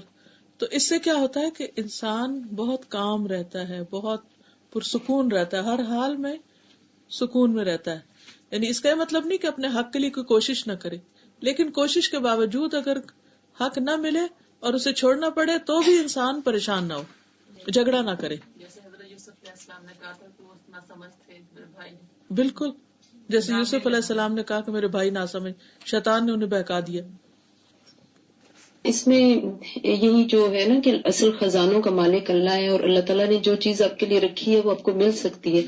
تو اس سے کیا ہوتا ہے کہ انسان بہت کام رہتا ہے، بہت پرسکون رہتا ہے، ہر حال میں سکون میں رہتا ہے. یعنی اس کا یہ مطلب نہیں کہ اپنے حق کے لیے کوئی کوشش نہ کرے، لیکن کوشش کے باوجود اگر حق نہ ملے اور اسے چھوڑنا پڑے تو بھی انسان پریشان نہ ہو، جھگڑا نہ کرے. جیسے حضرت یوسف علیہ السلام نے کہا تھا کہ وہ نہ سمجھ تھے میرے بھائی. بالکل جیسے یوسف علیہ السلام نے کہا کہ میرے بھائی نہ سمجھ، شیطان نے انہیں بہکا دیا. اس میں یہی جو ہے نا کہ اصل خزانوں کا مالک اللہ ہے، اور اللہ تعالیٰ نے جو چیز آپ کے لیے رکھی ہے وہ آپ کو مل سکتی ہے.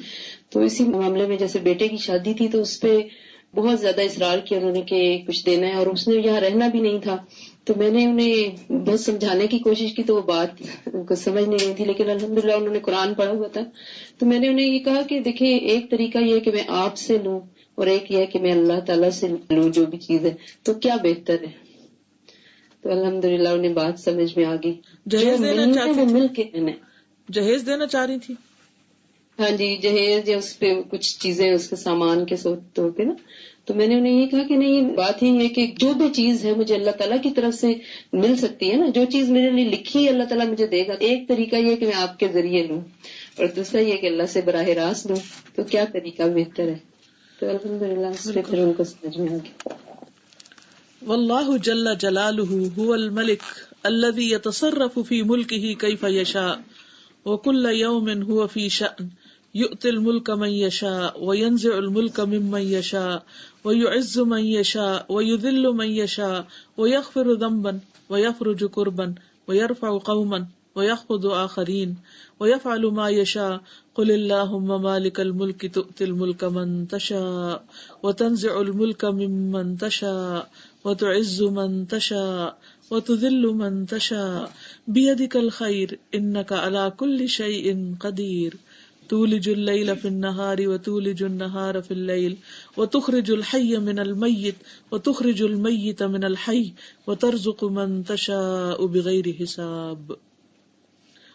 تو اسی معاملے میں جیسے بیٹے کی شادی تھی تو اس پہ بہت زیادہ اصرار کیا انہوں نے کہ کچھ دینا ہے، اور اس نے یہاں رہنا بھی نہیں تھا. تو میں نے انہیں بہت سمجھانے کی کوشش کی تو وہ بات ان کو سمجھ نہیں رہی تھی، لیکن الحمدللہ انہوں نے قرآن پڑھا ہوا تھا. تو میں نے انہیں یہ کہا کہ دیکھیں ایک طریقہ یہ ہے کہ میں آپ سے لوں اور ایک یہ ہے کہ میں اللہ تعالیٰ سے لوں جو بھی چیز ہے، تو کیا بہتر ہے. تو الحمدللہ انہیں بات سمجھ میں آ گئی. جہیز دینا چاہتی وہ مل کے لینا. جہیز دینا چاہ رہی تھی. ہاں جی، جہیز یا اس پہ کچھ چیزیں اس کے سامان کے طور پہ نا. تو میں نے انہیں یہ کہا کہ نہیں، بات ہی ہے کہ جو بھی چیز ہے مجھے اللہ تعالیٰ کی طرف سے مل سکتی ہے نا، جو چیز میرے لیے لکھی ہے اللہ تعالیٰ مجھے دے گا. ایک طریقہ یہ کہ میں آپ کے ذریعے لوں اور دوسرا یہ کہ اللہ سے براہ راست لوں. تو کیا طریقہ بہتر ہے. تو الحمدللہ اس پہ پھر ان کو سمجھ میں آ گیا. واللہ جل جلالہ هو الملک الذی یتصرف فی ملکہ کیف یشاء وکل یوم هو فی شأن یؤتی الملک من یشاء وینزع الملک ممن یشاء ویعز من یشاء ویذل من یشاء ویغفر ذنبا ویفرج کربا ویرفع قوما ویخفض آخرین ویفعل ما یشاء قل اللہم مالک الملک تؤتی الملک من تشاء وتنزع الملک ممن تشاء وتعز من تشاء وتذل من تشاء بيدك الخير إنك على كل شيء قدير تولج الليل في النهار وتولج النهار في الليل وتخرج الحي من الميت وتخرج الميت من الحي وترزق من تشاء بغير حساب.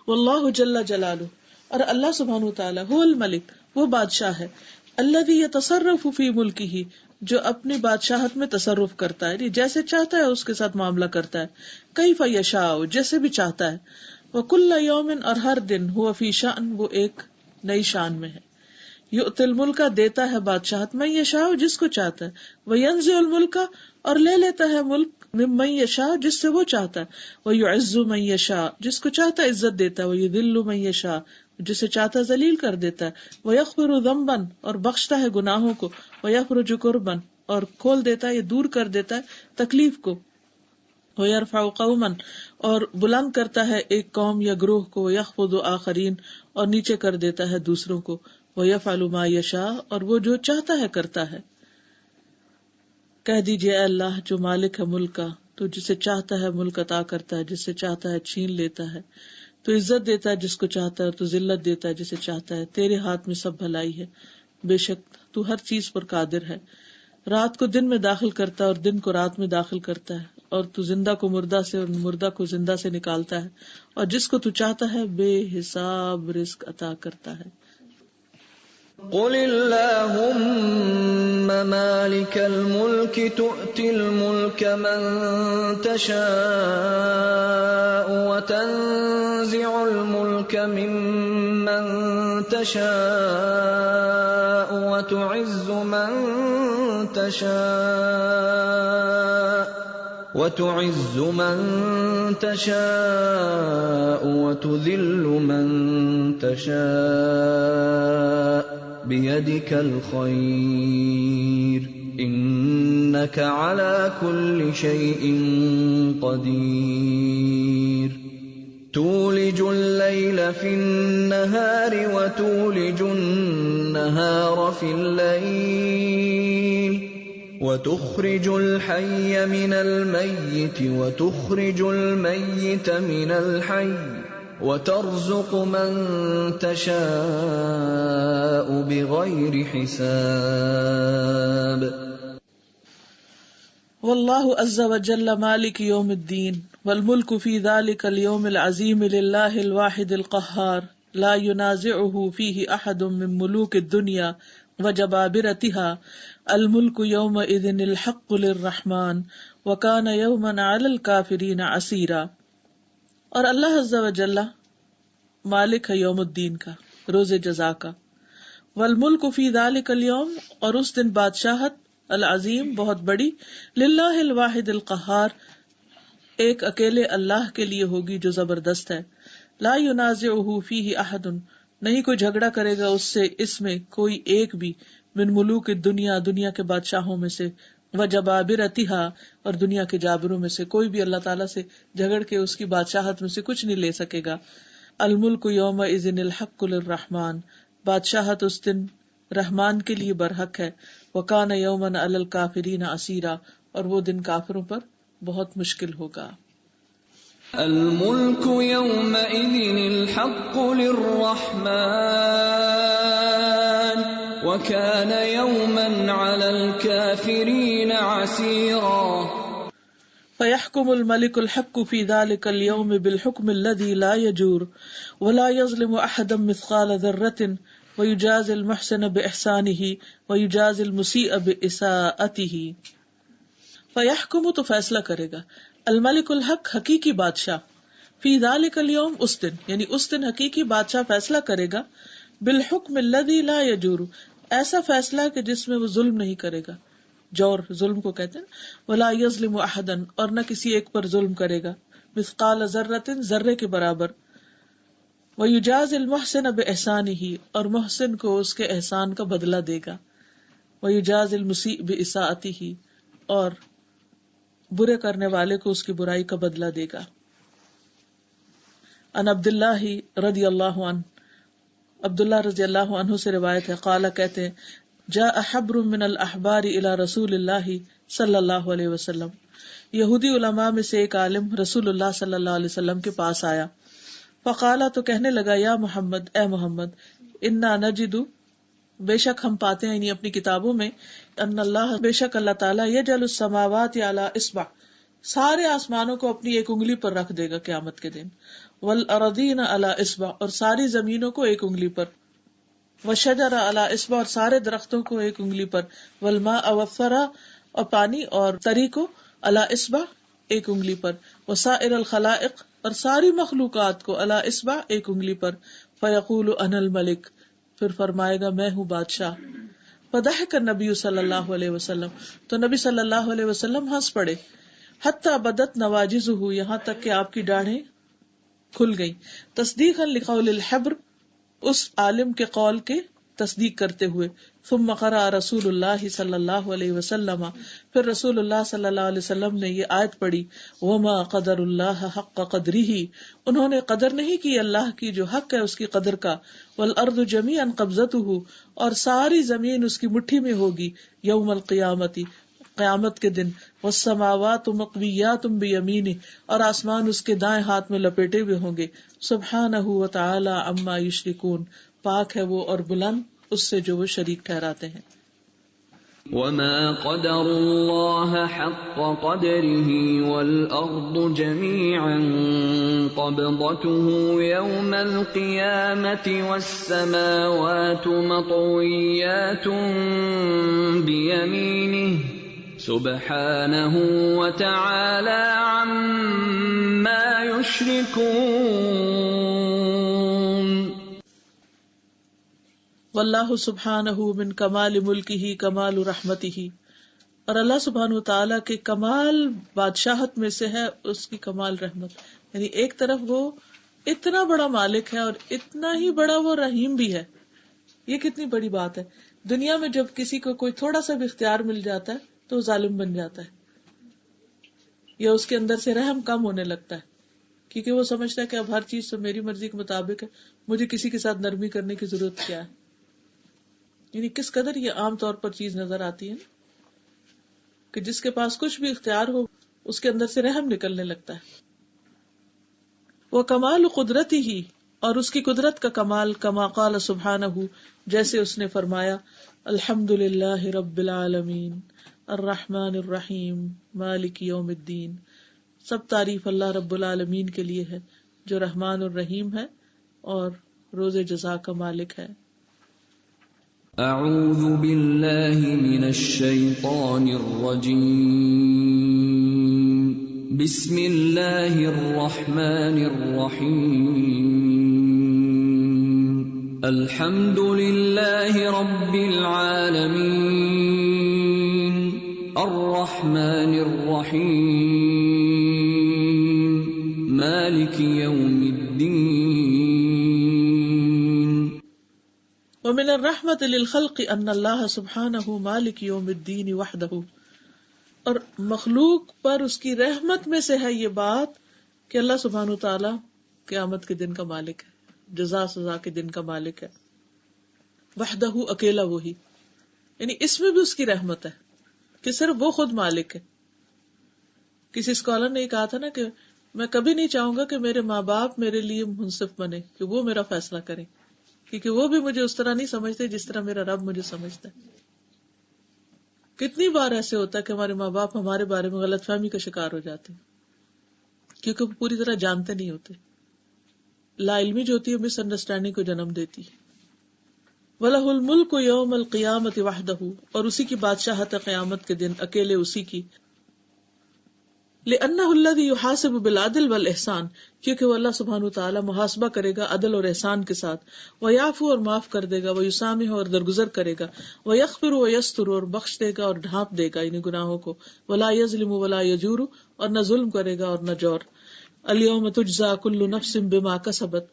واللہ جل جلالہ، اور اللہ سبحانہ وتعالی هو الملک، وہ بادشاہ ہے، الذی یتصرف فی ملکہ، جو اپنی بادشاہت میں تصرف کرتا ہے، جیسے چاہتا ہے اس کے ساتھ معاملہ کرتا ہے. کیف یشاء، جیسے بھی چاہتا ہے. وکل یوم، اور ہر دن، هو فی شأن، وہ ایک نئی شان میں ہے. یؤتی الملک، دیتا ہے بادشاہت، من یشاء، جس کو چاہتا ہے. وینزع الملک، اور لے لیتا ہے ملک، ممن یشاء، جس سے وہ چاہتا ہے. ویعز من یشاء، جس کو چاہتا ہے عزت دیتا ہے. ویذل من یشاء، جسے چاہتا ہے ذلیل کر دیتا ہے. ویغفر ذنبا، اور بخشتا ہے گناہوں کو. ویفرج کربا، اور کھول دیتا ہے، یہ دور کر دیتا ہے تکلیف کو. ویرفع قوما، اور بلند کرتا ہے ایک قوم یا گروہ کو. ویخفض آخرین، اور نیچے کر دیتا ہے دوسروں کو. ویفعل ما یشاء، اور وہ جو چاہتا ہے کرتا ہے. کہہ دیجئے اے اللہ جو مالک ہے ملک کا، تو جسے چاہتا ہے ملک عطا کرتا ہے، جسے چاہتا ہے چھین لیتا ہے. تو عزت دیتا ہے جس کو چاہتا ہے، تو ذلت دیتا ہے جسے چاہتا ہے. تیرے ہاتھ میں سب بھلائی ہے، بے شک تو ہر چیز پر قادر ہے. رات کو دن میں داخل کرتا ہے اور دن کو رات میں داخل کرتا ہے. اور تو زندہ کو مردہ سے اور مردہ کو زندہ سے نکالتا ہے، اور جس کو تو چاہتا ہے بے حساب رزق عطا کرتا ہے. قل اللهم مالك الملك تؤتي الملك من تشاء وتنزع الملك ممن تشاء وتعز من تشاء وتعز من تشاء وتذل من تشاء بيدك الخير إنك على كل شيء قدير تولج الليل في النهار وتولج النهار في الليل وتخرج الحي من الميت وتخرج الميت من الحي وترزق من تشاء بغير حساب واللہ عز وجل مالک یوم الدین والملک فی ذلک اليوم العظیم للہ الواحد القہار لا ينازعه فیہ احد من ملوک الدنیا وجبابرتها الملک یومئذ الحق للرحمن وکان یوما علی الکافرین عسیرا. اور اللہ عز وجل مالک ہے یوم الدین کا، روز جزا کا، والملک فی ذلک اليوم، اور اس دن بادشاہت العظیم بہت بڑی، للہ الواحد القہار ایک اکیلے اللہ کے لیے ہوگی جو زبردست ہے، لا ینازعہ فیہ احد نہیں کوئی جھگڑا کرے گا اس سے اس میں کوئی ایک بھی، من ملوک الدنیا دنیا کے بادشاہوں میں سے، وجبابرتہا اور دنیا کے جابروں میں سے کوئی بھی اللہ تعالیٰ سے جھگڑ کے اس کی بادشاہت میں سے کچھ نہیں لے سکے گا. الملک یومئذ الحق للرحمن، بادشاہت اس دن رحمان کے لیے برحق ہے. وکان یوما علی الکافرین عسیرا، اور وہ دن کافروں پر بہت مشکل ہوگا. الملک یومئذ الحق للرحمن وکان یوما علی الکافرین عسیرا. فیحکم الملک الحق فی ذلک اليوم بالحکم الذی لا یجور ولا یظلم احدا مثقال ذرۃ ویجازی المحسن باحسانہ ویجازی المسیء باساءتہ. فیحکم تو فیصلہ کرے گا، الملک الحق حقیقی بادشاہ، فی ذلک اليوم اس دن، یعنی اس دن حقیقی بادشاہ فیصلہ کرے گا، بالحکم الذی لا یجور ایسا فیصلہ کہ جس میں وہ ظلم نہیں کرے گا، جور ظلم کو کہتے ہیں، ولا یظلم احدا اور نہ کسی ایک پر ظلم کرے گا، مثقال ذرۃ ذرے کے برابر، ویجازی المحسن باحسانہ اور محسن کو اس کے احسان کا بدلہ دے گا، ویجازی المسیء باساءتہ اور برے کرنے والے کو اس کی برائی کا بدلہ دے گا. ان عبداللہ رضی اللہ عنہ، عبداللہ رضی اللہ عنہ سے روایت ہے، قال کہتے ہیں، جاء حبر من الاحبار الى رسول اللہ صلی اللہ علیہ وسلم، یہودی علماء میں سے ایک عالم رسول اللہ صلی اللہ علیہ وسلم کے پاس آیا، فقالا تو کہنے لگا، یا محمد اے محمد، انا نجد بے شک ہم پاتے ہیں یعنی اپنی کتابوں میں، ان اللہ بے شک اللہ تعالیٰ یجعل السماوات علی اصبع سارے آسمانوں کو اپنی ایک انگلی پر رکھ دے گا قیامت کے دن، والارضین علی اصبع اور ساری زمینوں کو ایک انگلی پر، والشجر علی اصبع اور سارے درختوں کو ایک انگلی پر، والماء والثرى اور پانی اور تری کو علی اصبع ایک انگلی پر، وسائر الخلائق اور ساری مخلوقات کو علی اصبع ایک انگلی پر، فیقول انا الملک پھر فرمائے گا میں ہوں بادشاہ. فضحک النبی صلی اللہ علیہ وسلم تو نبی صلی اللہ علیہ وسلم ہنس پڑے، حتی بدت نواجزہ یہاں تک کہ آپ کی ڈاڑھیں کھل گئی، تصدیقا لقول الحبر اس عالم کے قول کے تصدیق کرتے ہوئے. ثم قرأ رسول اللہ صلی اللہ علیہ وسلم پھر رسول اللہ صلی اللہ علیہ وسلم نے یہ آیت پڑھی، وما قدر اللہ حق قدرہ انہوں نے قدر نہیں کی اللہ کی جو حق ہے اس کی قدر کا، والارض جمیعا قبضتہ اور ساری زمین اس کی مٹھی میں ہوگی، یوم القیامت قیامت کے دن، والسماوات مطویات بیمینہ اور آسمان اس کے دائیں ہاتھ میں لپیٹے ہوئے ہوں گے، سبحانہ وتعالی عما یشرکون پاک ہے وہ اور بلند اس سے جو وہ شریک ٹھہراتے ہیں. وما قدر اللہ حق قدره والارض جميعا قبضته يوم القيامة والسماوات مطويات بيمينه سبحانه وتعالى عما يشركون. واللہ سبحانہ من کمال ملکہ کمال رحمتہ اور اللہ سبحانہ وتعالی کے کمال بادشاہت میں سے ہے اس کی کمال رحمت. یعنی ایک طرف وہ اتنا بڑا مالک ہے اور اتنا ہی بڑا وہ رحیم بھی ہے. یہ کتنی بڑی بات ہے. دنیا میں جب کسی کو کوئی تھوڑا سا بھی اختیار مل جاتا ہے تو وہ ظالم بن جاتا ہے, یا اس کے اندر سے رحم کم ہونے لگتا ہے, کیونکہ وہ سمجھتا ہے کہ اب ہر چیز تو میری مرضی کے مطابق ہے, مجھے کسی کے ساتھ نرمی کرنے کی ضرورت کیا ہے. یعنی کس قدر یہ عام طور پر چیز نظر آتی ہے کہ جس کے پاس کچھ بھی اختیار ہو اس کے اندر سے رحم نکلنے لگتا ہے. وہ کمال قدرتی ہی, اور اس کی قدرت کا کمال, کما قال سبحانہ, جیسے اس نے فرمایا الحمد للہ رب العالمین الرحمن الرحیم مالک یوم الدین. سب تعریف اللہ رب العالمین کے لیے ہے جو رحمان الرحیم ہے اور روز جزا کا مالک ہے. اعوذ باللہ من الشیطان الرجیم. بسم اللہ الرحمن الرحیم. الحمد للہ رب العالمین الرحمن الرحیم مالک یوم الدین. ومن الرحمت للخلق ان اللہ سبحانہ مالک یوم الدین وحدہ, اور مخلوق پر اس کی رحمت میں سے ہے یہ بات کہ اللہ سبحانہ وتعالی قیامت کے دن کا مالک ہے, جزا سزا کے دن کا مالک ہے. وحدہ, اکیلا وہی, یعنی اس میں بھی اس کی رحمت ہے کہ صرف وہ خود مالک ہے. کسی اسکالر نے یہ کہا تھا نا کہ میں کبھی نہیں چاہوں گا کہ میرے ماں باپ میرے لیے منصف بنے, کہ وہ میرا فیصلہ کریں, کیونکہ وہ بھی مجھے اس طرح نہیں سمجھتے جس طرح میرا رب مجھے سمجھتا ہے. کتنی بار ایسے ہوتا ہے کہ ہمارے ماں باپ ہمارے بارے میں غلط فہمی کا شکار ہو جاتے ہیں کیونکہ وہ پوری طرح جانتے نہیں ہوتے. لا علمی جو ہوتی ہے مس انڈرسٹینڈنگ کو جنم دیتی. وَلَهُ الْمُلْكُ يَوْمَ الْقِيَامَةِ وَحْدَهُ, اور اسی کی بادشاہت قیامت کے دن اکیلے اسی کی. لِأَنَّهُ الَّذِي يُحَاسِبُ بِالْعَدْلِ وَالْإِحْسَانِ, کیونکہ وہ اللہ سبحانہ وتعالی محاسبہ کرے گا عدل اور احسان کے ساتھ. وَيَعْفُو, اور معاف کر دے گا. وَيُسَامِحُ, اور درگزر کرے گا. وَيَغْفِرُ وَيَسْتُرُ, اور بخش دے گا اور ڈھانپ دے گا یعنی گناہوں کو. وَلَا يَظْلِمُ وَلَا يَجُورُ, اور نہ ظلم کرے گا اور نہ جور. اليوم تجزا كل نفس بما كسبت,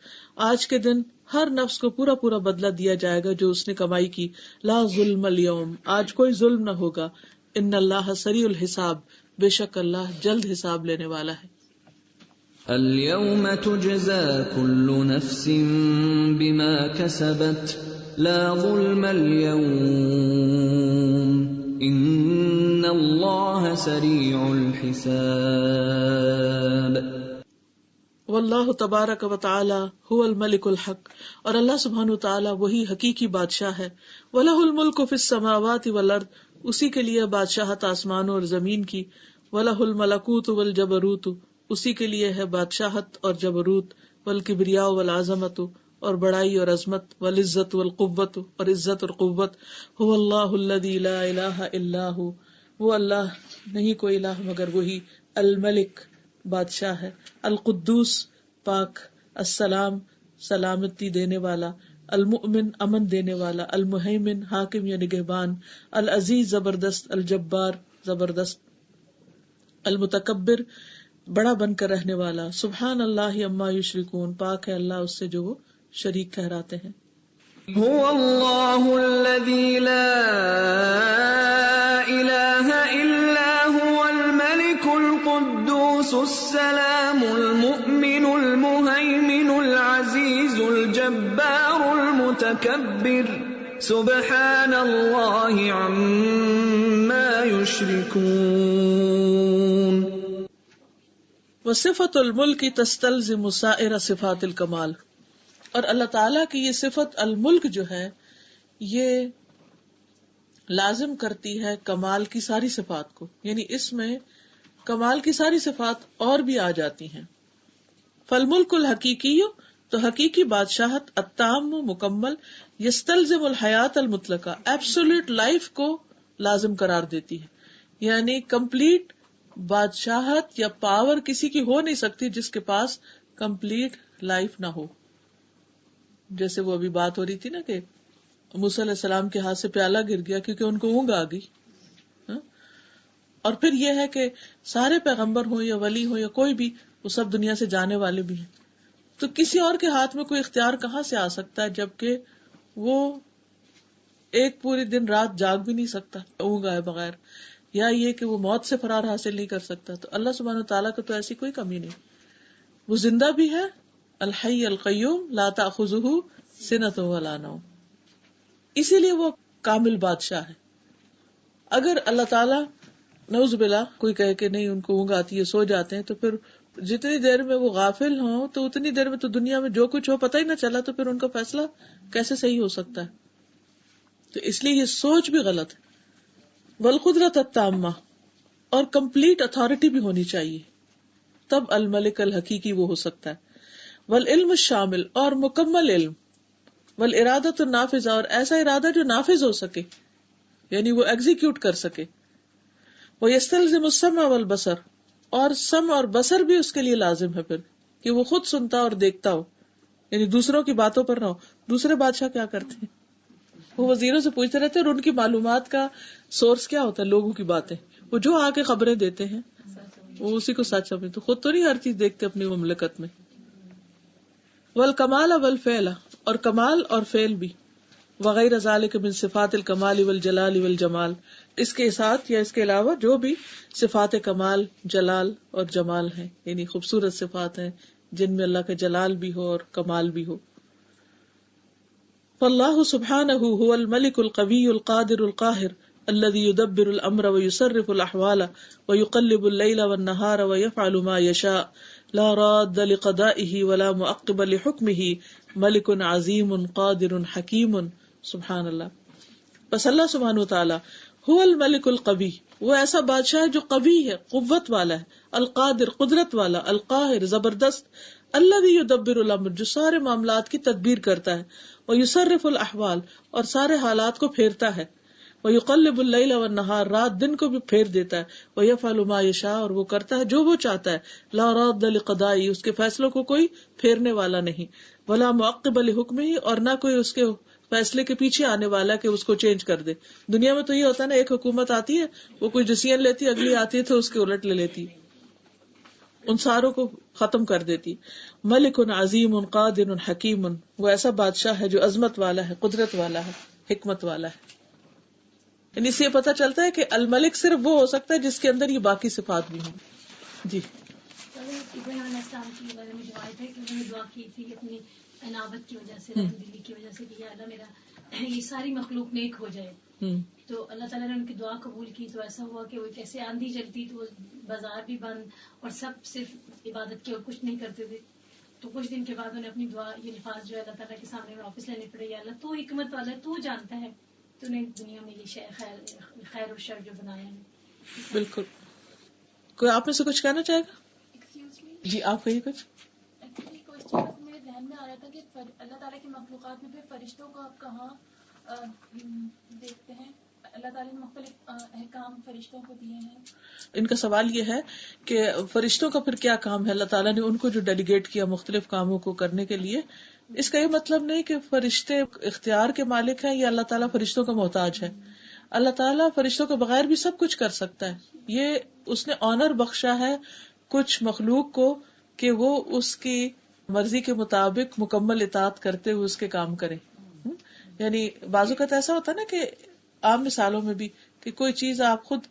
آج کے دن ہر نفس کو پورا پورا بدلہ دیا جائے گا جو اس نے کمائی کی. لا ظلم اليوم, آج کوئی ظلم نہ ہوگا. ان اللہ سریع الحساب, بے شک اللہ جلد حساب لینے والا ہے. اليوم تجزا كل نفس بما كسبت لا ظلم اليوم ان اللہ سریع الحساب. واللہ تبارک و تعالی هو الملک الحق, اور اللہ سبحانہ وتعالی وہی حقیقی بادشاہ ہے. وَلَهُ الْمُلْكُ فِي السَّمَاوَاتِ وَالْأَرْضِ, اسی کے لیے بادشاہت آسمانوں اور زمین کی. وَلَهُ الْمَلَكُوتُ وَالْجَبَرُوتُ, اسی کے لیے ہے بادشاہت اور جبروت. وَالْكِبْرِيَاءُ وَالْعَظَمَةُ, اور بڑائی اور عظمت. وَالْعِزَّةُ وَالْقُوَّةُ, اور عزت اور قوت. هُوَ اللَّهُ الَّذِي لَا إِلَٰهَ إِلَّا هُوَ, وہ اللہ نہیں کوئی الہ مگر وہی. الملک, بادشاہ ہے. القدوس, پاک. السلام, سلامتی دینے والا. المؤمن, امن دینے والا. المہیمن, حاکم یا نگہبان. العزیز, زبردست. الجبار, زبردست. المتکبر, بڑا بن کر رہنے والا. سبحان اللہ عما یشرکون, پاک ہے اللہ اس سے جو وہ شریک ٹھہراتے ہیں. هو اللہ الذی لا الہ الا هو الملک القدوس السلام المؤمن المہیمن العزیز الجبار المتکبر سبحان اللہ عما یشرکون. وصفت الملک تستلزم سائر صفات الکمال, اور اللہ تعالیٰ کی یہ صفت الملک جو ہے یہ لازم کرتی ہے کمال کی ساری صفات کو, یعنی اس میں کمال کی ساری صفات اور بھی آ جاتی ہیں. فالملک الحقیقی, تو حقیقی بادشاہت التام, مکمل. یستلزم الحیات المطلقہ, ایبسولوٹ لائف کو لازم قرار دیتی ہے. یعنی کمپلیٹ بادشاہت یا پاور کسی کی ہو نہیں سکتی جس کے پاس کمپلیٹ لائف نہ ہو. جیسے وہ ابھی بات ہو رہی تھی نا کہ موسیٰ علیہ السلام کے ہاتھ سے پیالہ گر گیا کیونکہ ان کو اونگ آ گئی. اور پھر یہ ہے کہ سارے پیغمبر ہوں یا ولی ہوں یا کوئی بھی، وہ سب دنیا سے جانے والے بھی ہیں. تو کسی اور کے ہاتھ میں کوئی اختیار کہاں سے آ سکتا ہے جبکہ وہ ایک پوری دن رات جاگ بھی نہیں سکتا اونگ آئے بغیر، یا یہ کہ وہ موت سے فرار حاصل نہیں کر سکتا. تو اللہ سبحانہ وتعالیٰ کو تو ایسی کوئی کمی نہیں. وہ زندہ بھی ہے، الحی القیوم لا تأخذہ سنۃ ولا نوم، اسی لیے وہ کامل بادشاہ ہے. اگر اللہ تعالیٰ نعوذ باللہ کوئی کہے کہ نہیں ان کو اونگ آتی ہے سو جاتے ہیں، تو پھر جتنی دیر میں وہ غافل ہوں تو اتنی دیر میں تو دنیا میں جو کچھ ہو پتہ ہی نہ چلا، تو پھر ان کا فیصلہ کیسے صحیح ہو سکتا ہے؟ تو اس لیے یہ سوچ بھی غلط ہے. والقدرت التامہ، اور کمپلیٹ اتھارٹی بھی ہونی چاہیے، تب الملک الحقیقی وہ ہو سکتا ہے. والعلم الشامل، اور مکمل علم. والارادۃ النافذہ، اور ایسا ارادہ جو نافذ ہو سکے، یعنی وہ ایگزیکیوٹ کر سکے. ویستلزم السمع والبصر، اور سمع اور بصر بھی اس کے لیے لازم ہے پھر، کہ وہ خود سنتا اور دیکھتا ہو، یعنی دوسروں کی باتوں پر نہ ہو. دوسرے بادشاہ کیا کرتے ہیں؟ وہ وزیروں سے پوچھتے رہتے ہیں، اور ان کی معلومات کا سورس کیا ہوتا ہے؟ لوگوں کی باتیں. وہ جو آ کے خبریں دیتے ہیں وہ اسی کو سچ سمجھتے، خود تو نہیں ہر چیز دیکھتے اپنی مملکت میں. والکمال والفعل، اور کمال اور فعل بھی. وغیر ذالک من صفات الکمال والجلال والجمال، اس کے ساتھ یا اس کے علاوہ جو بھی صفات کمال، جلال اور جمال ہیں، یعنی خوبصورت صفات ہیں جن میں اللہ کا جلال بھی ہو اور کمال بھی ہو. فاللہ سبحانہ هو الملک القوی القادر القاہر الذي يدبر الامر ويصرف الاحوال ويقلب الليل والنهار ويفعل ما يشاء لا راد لقضائه ولا معقب لحكمه ملک عظیم قادر حکیم. سبحان اللہ. بس اللہ سبحانہ وتعالی هو الملک القوی، وہ ایسا بادشاہ ہے جو قوی ہے، قوت والا ہے، القادر قدرت والا، القاہر زبردست، الذی یدبر الامر جو سارے معاملات کی تدبیر کرتا ہے، ویصرف الاحوال اور سارے حالات کو پھیرتا ہے، ویقلب اللیل والنہار رات دن کو بھی پھیر دیتا ہے، ویفعل ما یشاء اور وہ کرتا ہے جو وہ چاہتا ہے، لا راد لقضائہ اس کے فیصلوں کو کوئی پھیرنے والا نہیں، ولا معقب لحکمہ اور نہ کوئی اس کے فیصلے کے پیچھے آنے والا کہ اس کو چینج کر دے. دنیا میں تو یہ ہوتا ہے نا، ایک حکومت آتی ہے وہ کوئی ڈیسیژن لیتی ہے، اگلی آتی ہے تو اس کے الٹ لے لیتی، ان ساروں کو ختم کر دیتی. ملک عظیم قادر حکیم، وہ ایسا بادشاہ ہے جو عظمت والا ہے، قدرت والا ہے، حکمت والا ہے. یعنی اس سے یہ پتہ چلتا ہے کہ الملک صرف وہ ہو سکتا ہے جس کے اندر یہ باقی صفات بھی ہوں. جی ابراہیم علیہ السلام کی بارے میں روایت ہے کہ انہوں نے دعا کی تھی اپنی عنابت کی وجہ سے، رحم دلی کی وجہ سے، کہ یا اللہ میرا یہ ساری مخلوق نیک ہو جائے. تو اللہ تعالیٰ نے ان کی دعا قبول کی. تو ایسا ہوا کہ وہ کیسے آندھی چلتی تو بازار بھی بند اور سب صرف عبادت کی اور کچھ نہیں کرتے تھے. تو کچھ دن کے بعد انہیں اپنی دعا یہ الفاظ جو ہے اللہ تعالیٰ کے سامنے واپس لینے پڑے، یا اللہ تو حکمت والا ہے، تو جانتا ہے، تو نے دنیا میں یہ خیر و شر جو بنایا ہے. بالکل. کوئی آپ میں سے کچھ کہنا چاہے گا؟ جی آپ کہیے کچھ. میرے ذہن میں آ رہا تھا کہ اللہ تعالیٰ کی مخلوقات میں پھر فرشتوں کو آپ کہاں دیکھتے ہیں؟ اللہ تعالیٰ نے مختلف احکام فرشتوں کو دیے ہیں. ان کا سوال یہ ہے کہ فرشتوں کا پھر کیا کام ہے؟ اللہ تعالیٰ نے ان کو جو ڈیلیگیٹ کیا مختلف کاموں کو کرنے کے لیے، اس کا یہ مطلب نہیں کہ فرشتے اختیار کے مالک ہیں یا اللہ تعالیٰ فرشتوں کا محتاج ہے. اللہ تعالیٰ فرشتوں کے بغیر بھی سب کچھ کر سکتا ہے. یہ اس نے آنر بخشا ہے کچھ مخلوق کو کہ وہ اس کی مرضی کے مطابق مکمل اطاعت کرتے ہوئے اس کے کام کریں. یعنی بعض اوقات ایسا ہوتا ہے نا کہ عام مثالوں میں بھی کہ کوئی چیز آپ خود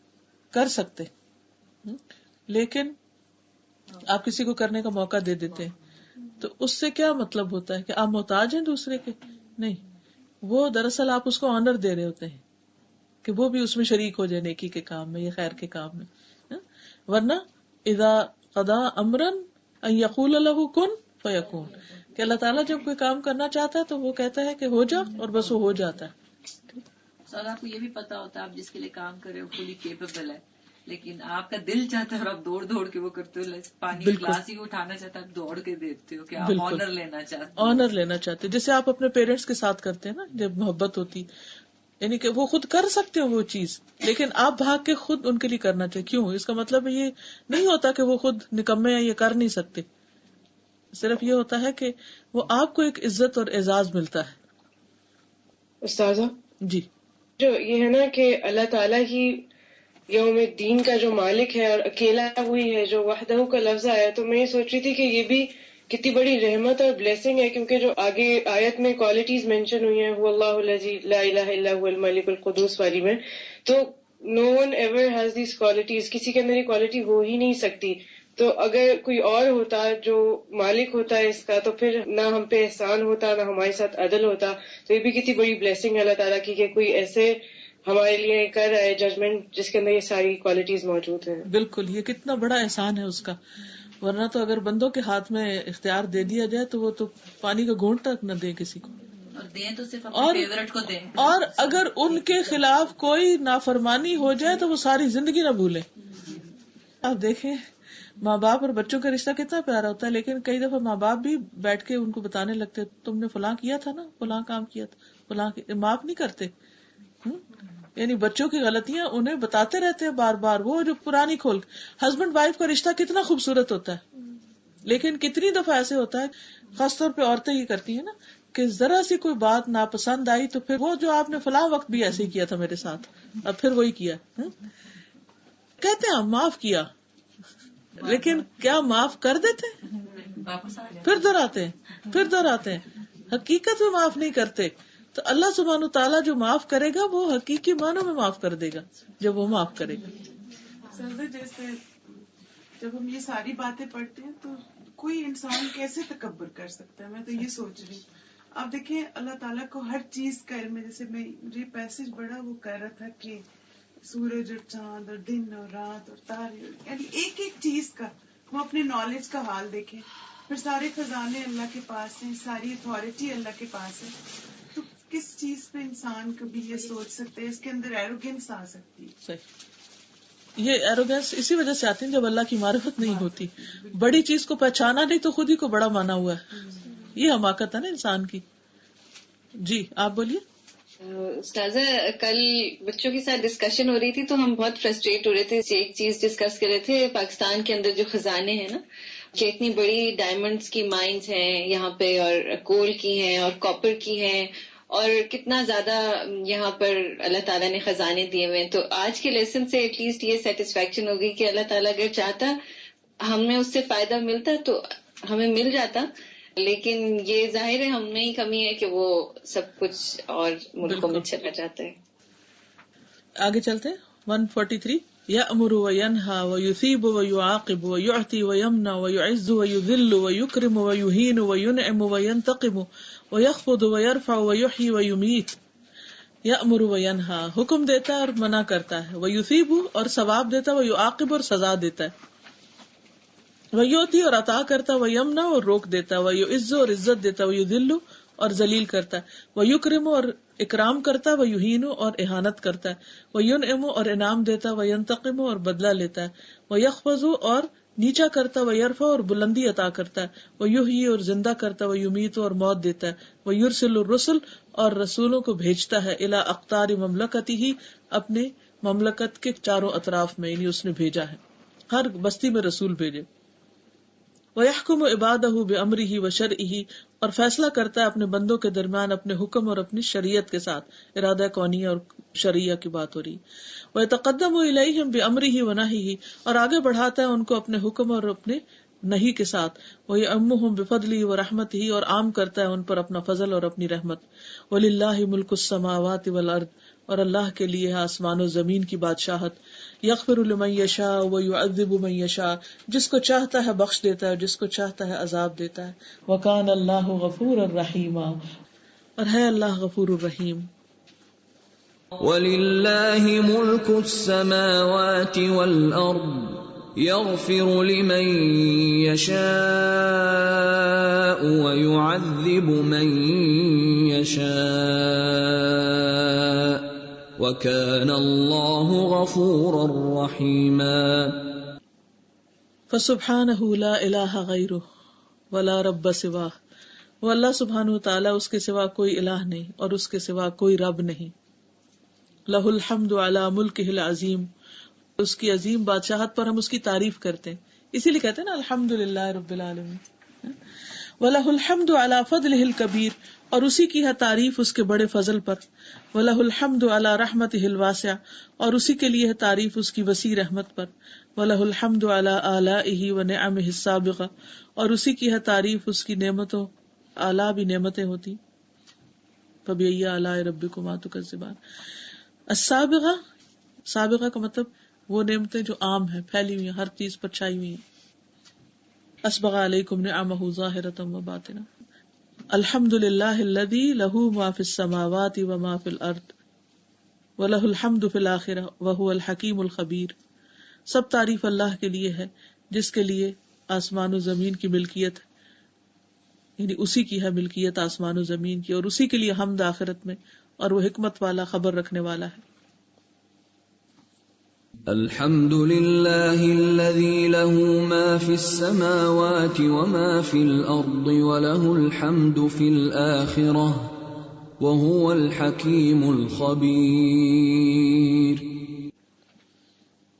کر سکتے لیکن آپ کسی کو کرنے کا موقع دے دیتے ہیں، تو اس سے کیا مطلب ہوتا ہے کہ آپ محتاج ہیں دوسرے کے؟ نہیں، وہ دراصل آپ اس کو آنر دے رہے ہوتے ہیں کہ وہ بھی اس میں شریک ہو جائے نیکی کے کام میں یا خیر کے کام میں. ورنہ اذا قضا امرا ان یقول له کن فیکون، کہ اللہ تعالیٰ جب کوئی کام کرنا چاہتا ہے تو وہ کہتا ہے کہ ہو جا، اور بس وہ ہو جاتا ہے. سر آپ کو یہ بھی پتا ہوتا ہے آپ جس کے لیے کام کر رہے ہو فلی کیپیبل ہے، لیکن آپ کا دل چاہتا ہے اور آپ دوڑ دوڑ کے وہ کرتے ہو. پانی گلاس ہی اٹھانا چاہتا ہے آپ دوڑ کے دیتے ہو کہ آپ آنر لینا چاہتے ہیں. آنر لینا چاہتے ہیں، جیسے آپ اپنے پیرنٹس کے ساتھ کرتے ہیں نا جب محبت ہوتی، یعنی کہ وہ خود کر سکتے ہو وہ چیز لیکن آپ بھاگ کے خود ان کے لیے کرنا چاہیے. کیوں؟ اس کا مطلب یہ نہیں ہوتا کہ وہ خود نکمے ہیں، یہ کر نہیں سکتے. صرف یہ ہوتا ہے کہ وہ آپ کو ایک عزت اور اعزاز ملتا ہے. استاذہ جی، جو یہ ہے نا کہ اللہ تعالیٰ ہی یوم الدین کا جو مالک ہے اور اکیلا وہی ہے جو وحدہ کا لفظ آیا، تو میں یہ سوچ رہی تھی کہ یہ بھی کتنی بڑی رحمت اور بلیسنگ ہے، کیونکہ جو آگے آیت میں کوالٹیز مینشن ہوئی ہیں، هو اللہ الذی لا الہ الا هو الملک القدوس والی میں، تو no one ever has these qualities، کسی کے اندر یہ کوالٹی ہو ہی نہیں سکتی. تو اگر کوئی اور ہوتا جو مالک ہوتا ہے اس کا، تو پھر نہ ہم پہ احسان ہوتا، نہ ہمارے ساتھ عدل ہوتا. تو یہ بھی کتنی بڑی بلیسنگ ہے اللہ تعالیٰ کی کہ کوئی ایسے ہمارے لیے کر رہا ہے ججمنٹ جس کے اندر یہ ساری کوالٹیز موجود ہیں. بالکل، یہ کتنا بڑا احسان ہے اس کا. ورنہ تو اگر بندوں کے ہاتھ میں اختیار دے دیا جائے تو وہ تو پانی کا گھونٹ تک نہ دے کسی کو، اور دیں تو صرف اپنے فیورٹ کو دیں. اور اگر ان کے خلاف کوئی نافرمانی ہو جائے تو وہ ساری زندگی نہ بھولیں. آپ دیکھیں ماں باپ اور بچوں کا رشتہ کتنا پیارا ہوتا ہے، لیکن کئی دفعہ ماں باپ بھی بیٹھ کے ان کو بتانے لگتے تم نے فلاں کیا تھا نا، فلاں کام کیا تھا، فلاں معاف نہیں کرتے. یعنی بچوں کی غلطیاں انہیں بتاتے رہتے ہیں بار بار. وہ جو پرانی کھول، ہسبینڈ وائف کا رشتہ کتنا خوبصورت ہوتا ہے، لیکن کتنی دفعہ ایسے ہوتا ہے، خاص طور پہ عورتیں یہ کرتی ہیں نا کہ ذرا سی کوئی بات ناپسند آئی تو پھر وہ جو آپ نے فلاں وقت بھی ایسے ہی کیا تھا میرے ساتھ، اب پھر وہی کیا. کہتے ہیں معاف کیا، لیکن کیا معاف کر دیتے؟ پھر دہراتے ہیں. حقیقت میں معاف نہیں کرتے. تو اللہ سبحانہ تعالیٰ جو معاف کرے گا وہ حقیقی معنوں میں معاف کر دے گا جب وہ معاف کرے گا. سر جیسے جب ہم یہ ساری باتیں پڑھتے ہیں تو کوئی انسان کیسے تکبر کر سکتا ہے؟ میں تو یہ سوچ رہی ہوں. اب دیکھیں اللہ تعالیٰ کو ہر چیز کا علم ہے. جیسے مجھے پیسج بڑا وہ کہہ رہا تھا کہ سورج اور چاند اور دن اور رات اور تارے، یعنی ایک ایک چیز کا وہ اپنے نالج کا حال دیکھیں. پھر سارے خزانے اللہ کے پاس ہیں، ساری اتھارٹی اللہ کے پاس ہے. تو کس چیز پہ انسان کبھی یہ سوچ سکتے ہے؟ اس کے اندر ایروگینس آ سکتی ہے. صحیح، یہ ایروگینس اسی وجہ سے آتی ہے جب اللہ کی معرفت نہیں ہوتی. بڑی چیز کو پہچانا نہیں تو خود ہی کو بڑا مانا ہوا ہے. یہ حماقت ہے نا انسان کی. جی آپ بولیے. استاذہ کل بچوں کے ساتھ ڈسکشن ہو رہی تھی تو ہم بہت فرسٹریٹ ہو رہے تھے. ایک چیز ڈسکس کر رہے تھے، پاکستان کے اندر جو خزانے ہیں نا، کہ اتنی بڑی ڈائمنڈز کی مائنز ہیں یہاں پہ، اور کول کی ہیں اور کاپر کی ہیں، اور کتنا زیادہ یہاں پر اللہ تعالیٰ نے خزانے دیے ہوئے ہیں. تو آج کے لیسن سے ایٹ لیسٹ یہ سیٹسفیکشن ہوگی کہ اللہ تعالیٰ اگر چاہتا ہمیں اس سے فائدہ ملتا تو ہمیں مل جاتا، لیکن یہ ظاہر ہے ہم میں ہی کمی ہے کہ وہ سب کچھ اور ملکوں میں چلا جاتا ہے. آگے چلتے 143. يأمر وينهى ويثيب ويعاقب ويعطي ويمنع ويعز ويذل ويكرم ويهين وينعم وينتقم ويخفض ويرفع ويحيي ويميت. يأمر وينهى، حکم دیتا ہے اور منع کرتا ہے، ويثيب اور ثواب دیتا ہے، ويعاقب اور سزا دیتا ہے، ويعطي اور عطا کرتا ہے، ويمنع اور روک دیتا ہے، ويعز اور عزت دیتا ہے، ويذل اور ذلیل کرتا ہے، ويكرم اور اکرام کرتا ہے، ويهين اور اہانت کرتا ہے، وينعم اور انعام دیتا ہے، وينتقم اور بدلہ لیتا ہے، ويخفض اور نیچا کرتا ہے، ويرفع اور بلندی عطا کرتا ہے، ويحيي اور زندہ کرتا ہے، ويميت اور موت دیتا ہے، ويرسل الرسل اور رسولوں کو بھیجتا ہے، الى اقطار مملکتہ اپنے مملکت کے چاروں اطراف میں، یعنی اس نے بھیجا ہے، ہر بستی میں رسول بھیجے. وَيَحْكُمُ عِبَادَهُ بِأَمْرِهِ وَشَرْعِهِ اور فیصلہ کرتا ہے اپنے بندوں کے درمیان اپنے حکم اور اپنی شریعت کے ساتھ. ارادہ کونیہ اور شرعیہ کی بات ہو رہی. وَيَتَقَدَّمُ إِلَيْهِمْ بِأَمْرِهِ وَنَهِهِ اور آگے بڑھاتا ہے ان کو اپنے حکم اور اپنے نہیں کے ساتھ. وَيَعُمُّهُمْ بِفَضْلِهِ وَرَحْمَتِهِ اور عام کرتا ہے ان پر اپنا فضل اور اپنی رحمت. وَلِلَّهِ مُلْكُ السَّمَاوَاتِ وَالْأَرْضِ اور اللہ کے لیے ہے آسمان و زمین کی بادشاہت. یغفر لمن یشاء ویعذب من یشاء جس کو چاہتا ہے بخش دیتا ہے، جس کو چاہتا ہے عذاب دیتا ہے. وکان اللہ غفورا رحیما اور ہے اللہ غفور الرحیم. وَلِلَّهِ مُلْكُ السَّمَاوَاتِ وَالْأَرْضِ يَغْفِرُ لِمَن يَشَاءُ وَيُعَذِّبُ مَن يَشَاءُ وَكَانَ اللَّهُ غَفُورًا رَّحِيمًا. فَسُبْحَانَهُ لَا إِلَٰهَ غَيْرُهُ وَلَا رَبَّ سِوَاهُ وہ اللہ سبحانہ وتعالی اس کے سوا کوئی الہ نہیں اور اس کے سوا کوئی رب نہیں. لَهُ الْحَمْدُ عَلَى مُلْكِهِ الْعَظِيمِ اس کی عظیم بادشاہت پر ہم اس کی تعریف کرتے ہیں، اسی لیے کہتے ہیں نا الحمدللہ رب العالمین. وَلَهُ الْحَمْدُ عَلَى فَضْلِهِ الْكَبِيرِ اور اسی کی ہے تعریف اس کے بڑے فضل پر. وَلَهُ الْحَمْدُ عَلَى رَحْمَتِهِ الْوَاسِعَةِ، اور اسی کے لیے ہے تعریف اس کی وسیع رحمت پر. وَلَهُ الْحَمْدُ عَلَى آلَائِهِ وَنِعَمِهِ السَّابِغَةِ، اور اسی کی ہے تعریف اس کی نعمتوں، آلاء بھی نعمتیں ہوتی. فَبِأَيِّ آلَاءِ رَبِّكُمَا تُكَذِّبَانِ. السابغہ، سابغہ کا مطلب وہ نعمتیں جو عام ہیں، پھیلی ہوئی ہیں، ہر چیز پر چھائی ہوئی ہیں. اسبغ علیکم نعمہ ظاہرۃ وباطنہ. الحمد للہ الذی لہ ما فی السماوات وما فی الارض ولہ الحمد فی الآخرہ وہو الحکیم الخبیر. سب تعریف اللہ کے لیے ہے جس کے لیے آسمان و زمین کی ملکیت ہے، یعنی اسی کی ہے ملکیت آسمان و زمین کی، اور اسی کے لیے حمد آخرت میں، اور وہ حکمت والا، خبر رکھنے والا ہے. الحمد للہ الذی لہ ما فی السماوات وما فی الارض ولہ الحمد فی الآخرہ وہو الحکیم الخبیر.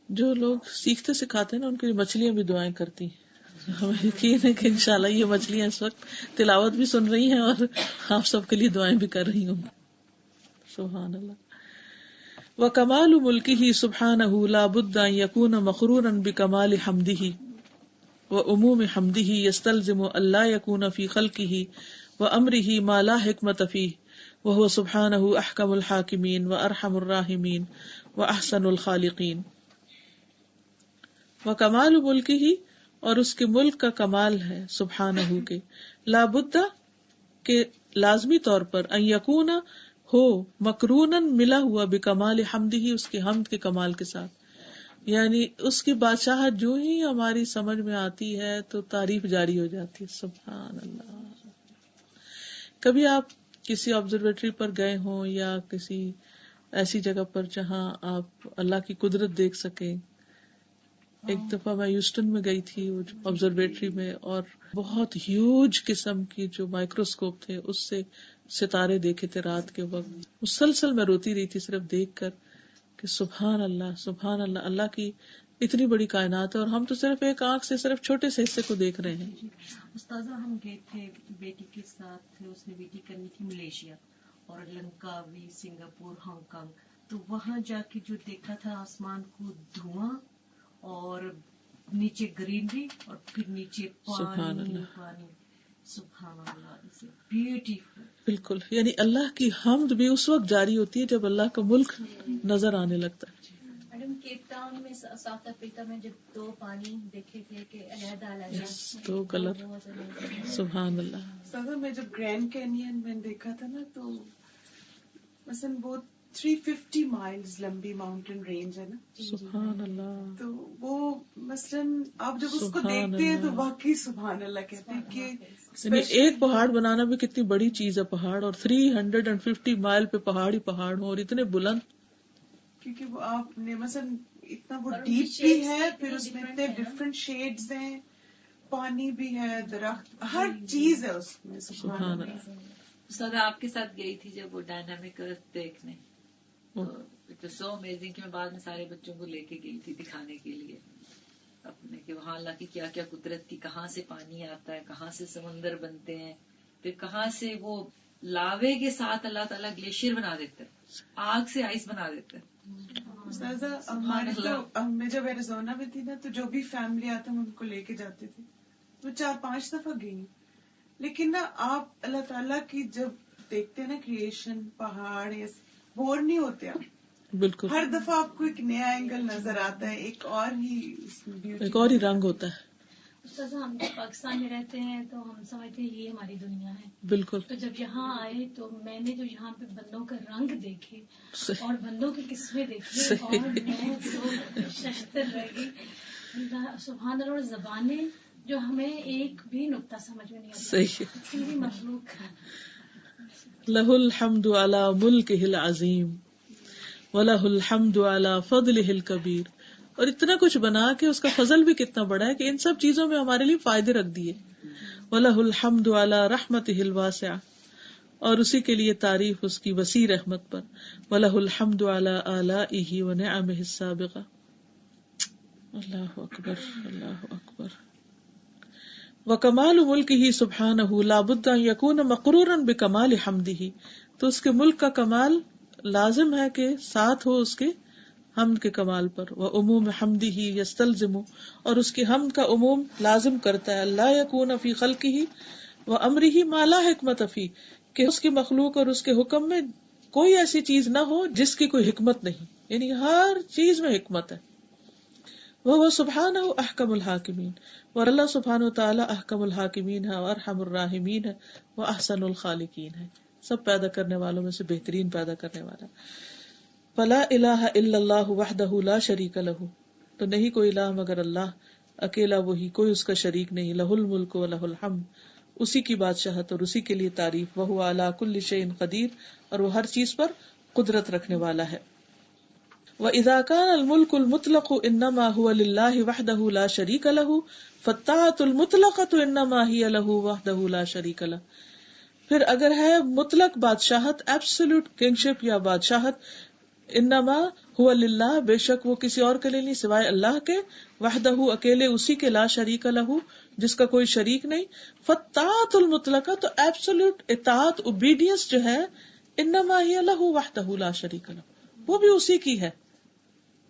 جو لوگ سیکھتے سکھاتے ہیں نا، ان کے لیے مچھلیاں بھی دعائیں کرتی ہیں. ہمیں یقین ہے کہ انشاءاللہ یہ مچھلیاں اس وقت تلاوت بھی سن رہی ہیں اور آپ سب کے لیے دعائیں بھی کر رہی ہوں. سبحان اللہ. وَكَمَالُ مُلْكِهِ سُبْحَانَهُ لَا بُدَّ أَن يَكُونَ مَقْرُونًا بِكَمَالِ حَمْدِهِ وَعُمُومِ حَمْدِهِ يَسْتَلْزِمُ أَن لَا يَكُونَ فِي خَلْقِهِ وَأَمْرِهِ مَا لَا حِكْمَةَ فِيهِ وَهُوَ سُبْحَانَهُ أَحْكَمُ الْحَاكِمِينَ وَأَرْحَمُ الرَّاحِمِينَ وَأَحْسَنُ الْخَالِقِينَ. وَكَمَالُ مُلْكِهِ، اور اس کے ملک کا کمال ہے سبحانہ کے. لا بدّ، کہ لازمی طور پر، ان یکون، ہو، مقرونن، ملا ہوا، بکمال حمدہ، اس کے حمد کے کمال کے ساتھ. یعنی اس کی بادشاہت جو ہی ہماری سمجھ میں آتی ہے تو تعریف جاری ہو جاتی ہے. سبحان اللہ. کبھی آپ کسی آبزرویٹری پر گئے ہوں یا کسی ایسی جگہ پر جہاں آپ اللہ کی قدرت دیکھ سکیں. ایک دفعہ میں ہیوسٹن میں گئی تھی آبزرویٹری میں، اور بہت ہیوج قسم کی جو مائکروسکوپ تھے اس سے ستارے دیکھے تھے رات کے وقت. مسلسل میں روتی رہی تھی صرف دیکھ کر کہ سبحان اللہ سبحان اللہ، اللہ کی اتنی بڑی کائنات ہے اور ہم تو صرف ایک آنکھ سے صرف چھوٹے سے حصے کو دیکھ رہے ہیں. استاذہ ہم گئے تھے بیٹی کے ساتھ، اس نے بیٹی کرنی تھی ملیشیا اور لنکاوی، سنگاپور، ہانگ کانگ. تو وہاں جا کے جو دیکھا تھا آسمان کو دھواں اور نیچے گرینری اور پھر نیچے پانی پانی. سبحان اللہ، بیوٹیفل. بالکل، یعنی اللہ کی حمد بھی اس وقت جاری ہوتی ہے جب اللہ کا ملک نظر آنے لگتا ہے. میڈم کیپ ٹاؤن میں ساؤتھ افریقہ میں جب دو پانی دیکھے تھے کہ علیحدہ دو کلر. سبحان اللہ. سر میں جب گرینڈ کینین میں دیکھا تھا نا، تو مثلا وہ 350 مائلز لمبی ماؤنٹین رینج ہے نا. سبحان اللہ. تو وہ مثلاً آپ جب اس کو دیکھتے ہیں تو واقعی سبحان اللہ کہتے ہیں کہ ایک پہاڑ بنانا بھی کتنی بڑی چیز ہے. پہاڑ، اور 350 مائل پہ پہاڑ ہی پہاڑ ہوں اور اتنے بلند. کیونکہ وہ آپ نے مثلاً اتنا وہ ڈیپ بھی ہے، پھر اس میں اتنے ڈفرینٹ شیڈز ہیں، پانی بھی ہے، درخت، ہر چیز ہے اس میں. سبحان اللہ. سر آپ کے ساتھ گئی تھی جب وہ ڈائنامک ارتھ دیکھنے، تو سو امیزنگ کہ میں بعد میں سارے بچوں کو لے کے گئی تھی دکھانے کے لیے اپنے، کہ وہاں اللہ کی کیا کیا قدرت تھی، کہاں سے پانی آتا ہے، کہاں سے سمندر بنتے ہیں، پھر کہاں سے وہ لاوے کے ساتھ اللہ تعالیٰ گلیشیئر بنا دیتے ہیں، آگ سے آئس بنا دیتے ہیں. میں جب ایریزونا میں تھی نا، تو جو بھی فیملی آتا ہم ان کو لے کے جاتے تھے. وہ 4-5 دفعہ گئی، لیکن نا آپ اللہ تعالیٰ کی جب دیکھتے ہیں نا کریشن، پہاڑ، بور نہیں ہوتے آپ. بالکل، ہر دفعہ آپ کو ایک نیا اینگل نظر آتا ہے، ایک اور ہی رنگ ہوتا ہے. ہم پاکستان میں رہتے ہیں تو ہم سمجھتے ہیں یہ ہماری دنیا ہے. بالکل. تو جب یہاں آئے تو میں نے جو یہاں پہ بندوں کا رنگ دیکھے اور بندوں کی قسمیں دیکھی اور میں تو ششتر رہ گئی. سبحان اللہ. اور زبانیں جو ہمیں ایک بھی نقطہ سمجھ میں نہیں آتی. صحیح. مخلوق. لہ الحمد علی ملکہ العظیم وَلَهُ الْحَمْدُ عَلَى فَضْلِهِ الْكَبِيرِ. اور اتنا کچھ بنا کے اس کا فضل بھی کتنا بڑا ہے کہ ان سب چیزوں میں ہمارے لیے فائدے رکھ دیے. وَلَهُ الْحَمْدُ عَلَى رَحْمَتِهِ الْوَاسِعَةِ، اور اسی کے لیے تعریف اس کی وسیع رحمت پر. وَلَهُ الْحَمْدُ عَلَى آلَائِهِ وَنِعَمِهِ السَّابِغَةِ. اللہ اکبر، اللہ اکبر. وکمال ملکہ سبحانہ لا بد ان یکون مقرورا بکمال حمدہ، تو اس کے ملک کا کمال لازم ہے کہ ساتھ ہو اس کے حمد کے کمال پر. وعموم حمدہ یستلزم، اور اس کی حمد کا عموم لازم کرتا ہے لا یکون فی خلقہ وامرہ ما لا حکمت فی، کہ اس کی مخلوق اور اس کے حکم میں کوئی ایسی چیز نہ ہو جس کی کوئی حکمت نہیں، یعنی ہر چیز میں حکمت ہے. وہ سبحانہ احکم الحاکمین، اور اللہ سبحانہ تعالی احکم الحاکمین ہے، ارحم الراحمین ہے، وہ احسن الخالقین ہے، سب پیدا کرنے والوں میں سے بہترین پیدا کرنے والا. فلا الہ الا اللہ وحدہ لا شریک لہ، تو نہیں کوئی الہ مگر اللہ، اکیلا وہی، کوئی اس کا شریک نہیں. لہ الملک و لہ الحمد، اسی کی بادشاہت اور اسی کے لیے تعریف. وہو علی کل شیء قدیر، اور وہ ہر چیز پر قدرت رکھنے والا ہے. وَإِذَا كَانَ الْمُلْكُ الْمُطْلَقُ إِنَّمَا هُوَ لِلَّهِ وَحْدَهُ لَا شَرِيكَ لَهُ فَالطَّاعَةُ الْمُطْلَقَةُ إِنَّمَا هِيَ لَهُ وَحْدَهُ لَا شَرِيكَ لَهُ. پھر اگر ہے مطلق بادشاہت، ایبسولوٹ کنگشپ یا بادشاہت، انما هو للہ، بے شک وہ کسی اور کے لیے نہیں سوائے اللہ کے، وحدہ اکیلے اسی کے، لا شریک لہ جس کا کوئی شریک نہیں. فالطاعۃ المطلقہ، تو ایبسولوٹ اطاعت، اوبیڈینس جو ہے، انما ہی لہ وحدہ لا شریک لہ، وہ بھی اسی کی ہے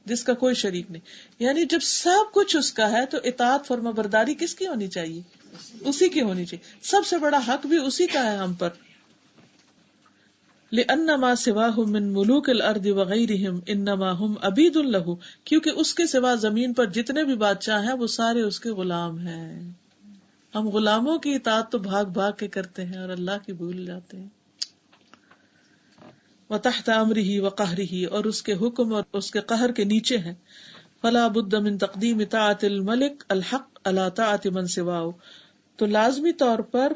جس کا کوئی شریک نہیں. یعنی جب سب کچھ اس کا ہے تو اطاعت فرما برداری کس کی ہونی چاہیے؟ اسی کی ہونی چاہیے. سب سے بڑا حق بھی اسی کا ہے ہم پر. لأن ما سواہ من ملوک الارض وغیرہم انما ہم عبید لہ، کیونکہ اس کے سوا زمین پر جتنے بھی بادشاہ ہیں وہ سارے اس کے غلام ہیں. ہم غلاموں کی اطاعت تو بھاگ بھاگ کے کرتے ہیں اور اللہ کی بھول جاتے ہیں. وتحت امرہ وقہرہ، اور اس کے حکم اور اس کے قہر کے نیچے ہیں. فلا بد من تقدیم طاعت الملک الحق علی طاعت من سواہ، تو لازمی طور پر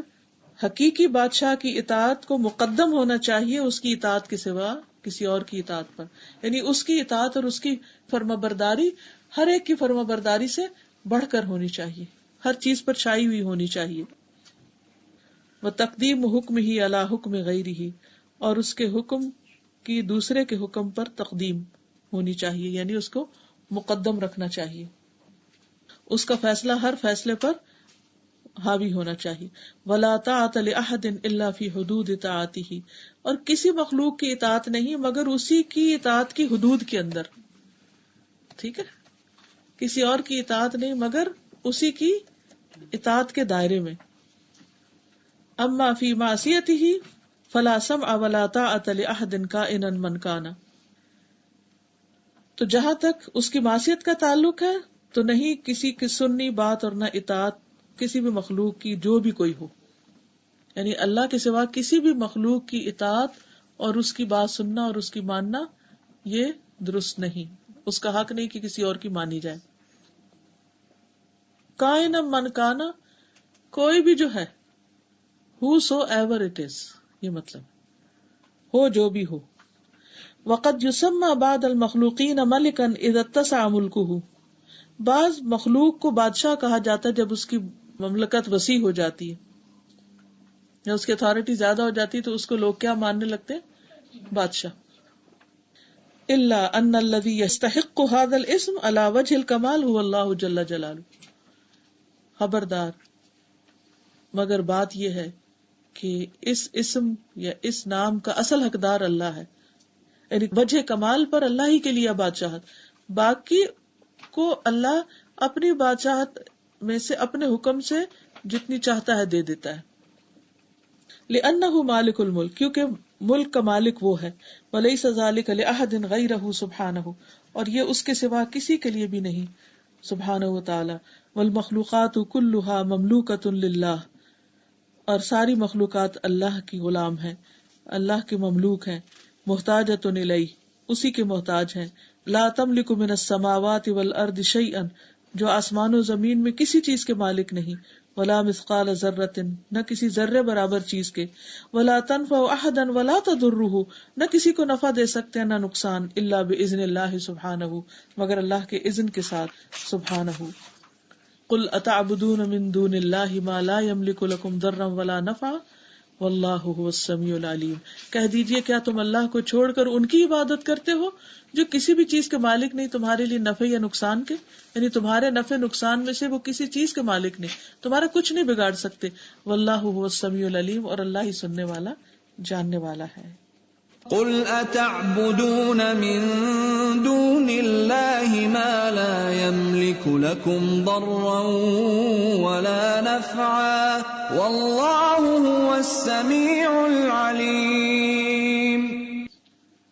حقیقی بادشاہ کی اطاعت کو مقدم ہونا چاہیے اس کی اطاعت کے سوا کسی اور کی اطاعت پر. یعنی اس کی اطاعت اور اس کی فرما برداری ہر ایک کی فرما برداری سے بڑھ کر ہونی چاہیے، ہر چیز پر چھائی ہوئی ہونی چاہیے. وتقدیم حکمہ علی حکم غیرہ، اور اس کے حکم کی دوسرے کے حکم پر تقدیم ہونی چاہیے، یعنی اس کو مقدم رکھنا چاہیے، اس کا فیصلہ ہر فیصلے پر حاوی ہونا چاہیے. ولا طاعت لأحد الا فی حدود طاعته، اور کسی مخلوق کی اطاعت نہیں مگر اسی کی اطاعت کی حدود کے اندر. ٹھیک ہے، کسی اور کی اطاعت نہیں مگر اسی کی اطاعت کے دائرے میں. اما فی معصیتہ فلا سمع ولا طاعت لأحد کائنا من کان، تو جہاں تک اس کی معصیت کا تعلق ہے تو نہیں کسی کی سننی بات اور نہ اطاعت کسی بھی مخلوق کی جو بھی کوئی ہو. یعنی اللہ کے سوا کسی بھی مخلوق کی اطاعت اور اس کی بات سننا اور اس کی ماننا یہ درست نہیں، اس کا حق نہیں کہ کسی اور کی مانی جائے. کائن من کانا، کوئی بھی جو ہے، ہو سو ایور اٹ از، یہ مطلب ہو جو بھی ہو. وقد یسمى بعض المخلوقین ملکا اذا اتسع ملکہ، بعض مخلوق کو بادشاہ کہا جاتا ہے جب اس کی مملکت وسیع ہو جاتی ہے یا اس کی اتھارٹی زیادہ ہو جاتی ہے تو اس کو لوگ کیا ماننے لگتے ہیں؟ بادشاہ. الا ان الذي يستحق هذا الاسم على وجه الكمال هو الله جل جلالہ. خبردار، مگر بات یہ ہے کہ اس اسم یا اس نام کا اصل حقدار اللہ ہے، یعنی وجہ کمال پر اللہ ہی کے لیے بادشاہت، باقی کو اللہ اپنی بادشاہت میں سے اپنے حکم سے جتنی چاہتا ہے دے دیتا ہے. لأنہ مالک الملک، کیونکہ ملک کا مالک وہ ہے. ولیس ذلک لأحد غیرہ سبحانہ، اور یہ اس کے سوا کسی کے لیے بھی نہیں سبحانہ وتعالی. والمخلوقات کلھا مملوکۃ للہ، اور ساری مخلوقات اللہ کی غلام ہیں، اللہ کی مملوک ہیں. محتاجۃ الیہ، اسی کے محتاج ہیں. لا تملک من السماوات والارض شیئا، جو آسمان و زمین میں کسی چیز کے مالک نہیں. ولا مثقال ذرۃ، نہ کسی ذرے برابر چیز کے. ولا تنفع احدا ولا تضرہ، نہ کسی کو نفع دے سکتے ہیں نہ نقصان. الا باذن اللہ سبحانہ، مگر اللہ کے اذن کے ساتھ سبحانہ. قل اتعبدون من دون اللہ ما لا يملك لكم ضرا ولا نفعا واللہ هو السمیع العلیم. کہہ دیجئے کیا تم اللہ کو چھوڑ کر ان کی عبادت کرتے ہو جو کسی بھی چیز کے مالک نہیں تمہارے لیے نفع یا نقصان کے، یعنی تمہارے نفع نقصان میں سے وہ کسی چیز کے مالک نہیں، تمہارا کچھ نہیں بگاڑ سکتے. واللہ هو السمیع العلیم، اور اللہ ہی سننے والا جاننے والا ہے. قل اتعبدون من دون اللہ ما لا يملك لكم ضرا ولا نفعا واللہ هو السمیع العلیم.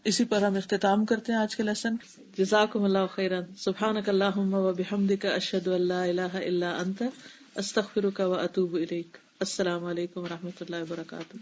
اسی پر ہم اختتام کرتے ہیں آج کے لیسن. جزاکم اللہ خیرا. سبحانک اللہم وبحمدک، اشہد ان لا الہ الا انت، استغفرک واتوب الیک. السلام علیکم ورحمۃ اللہ وبرکاتہ.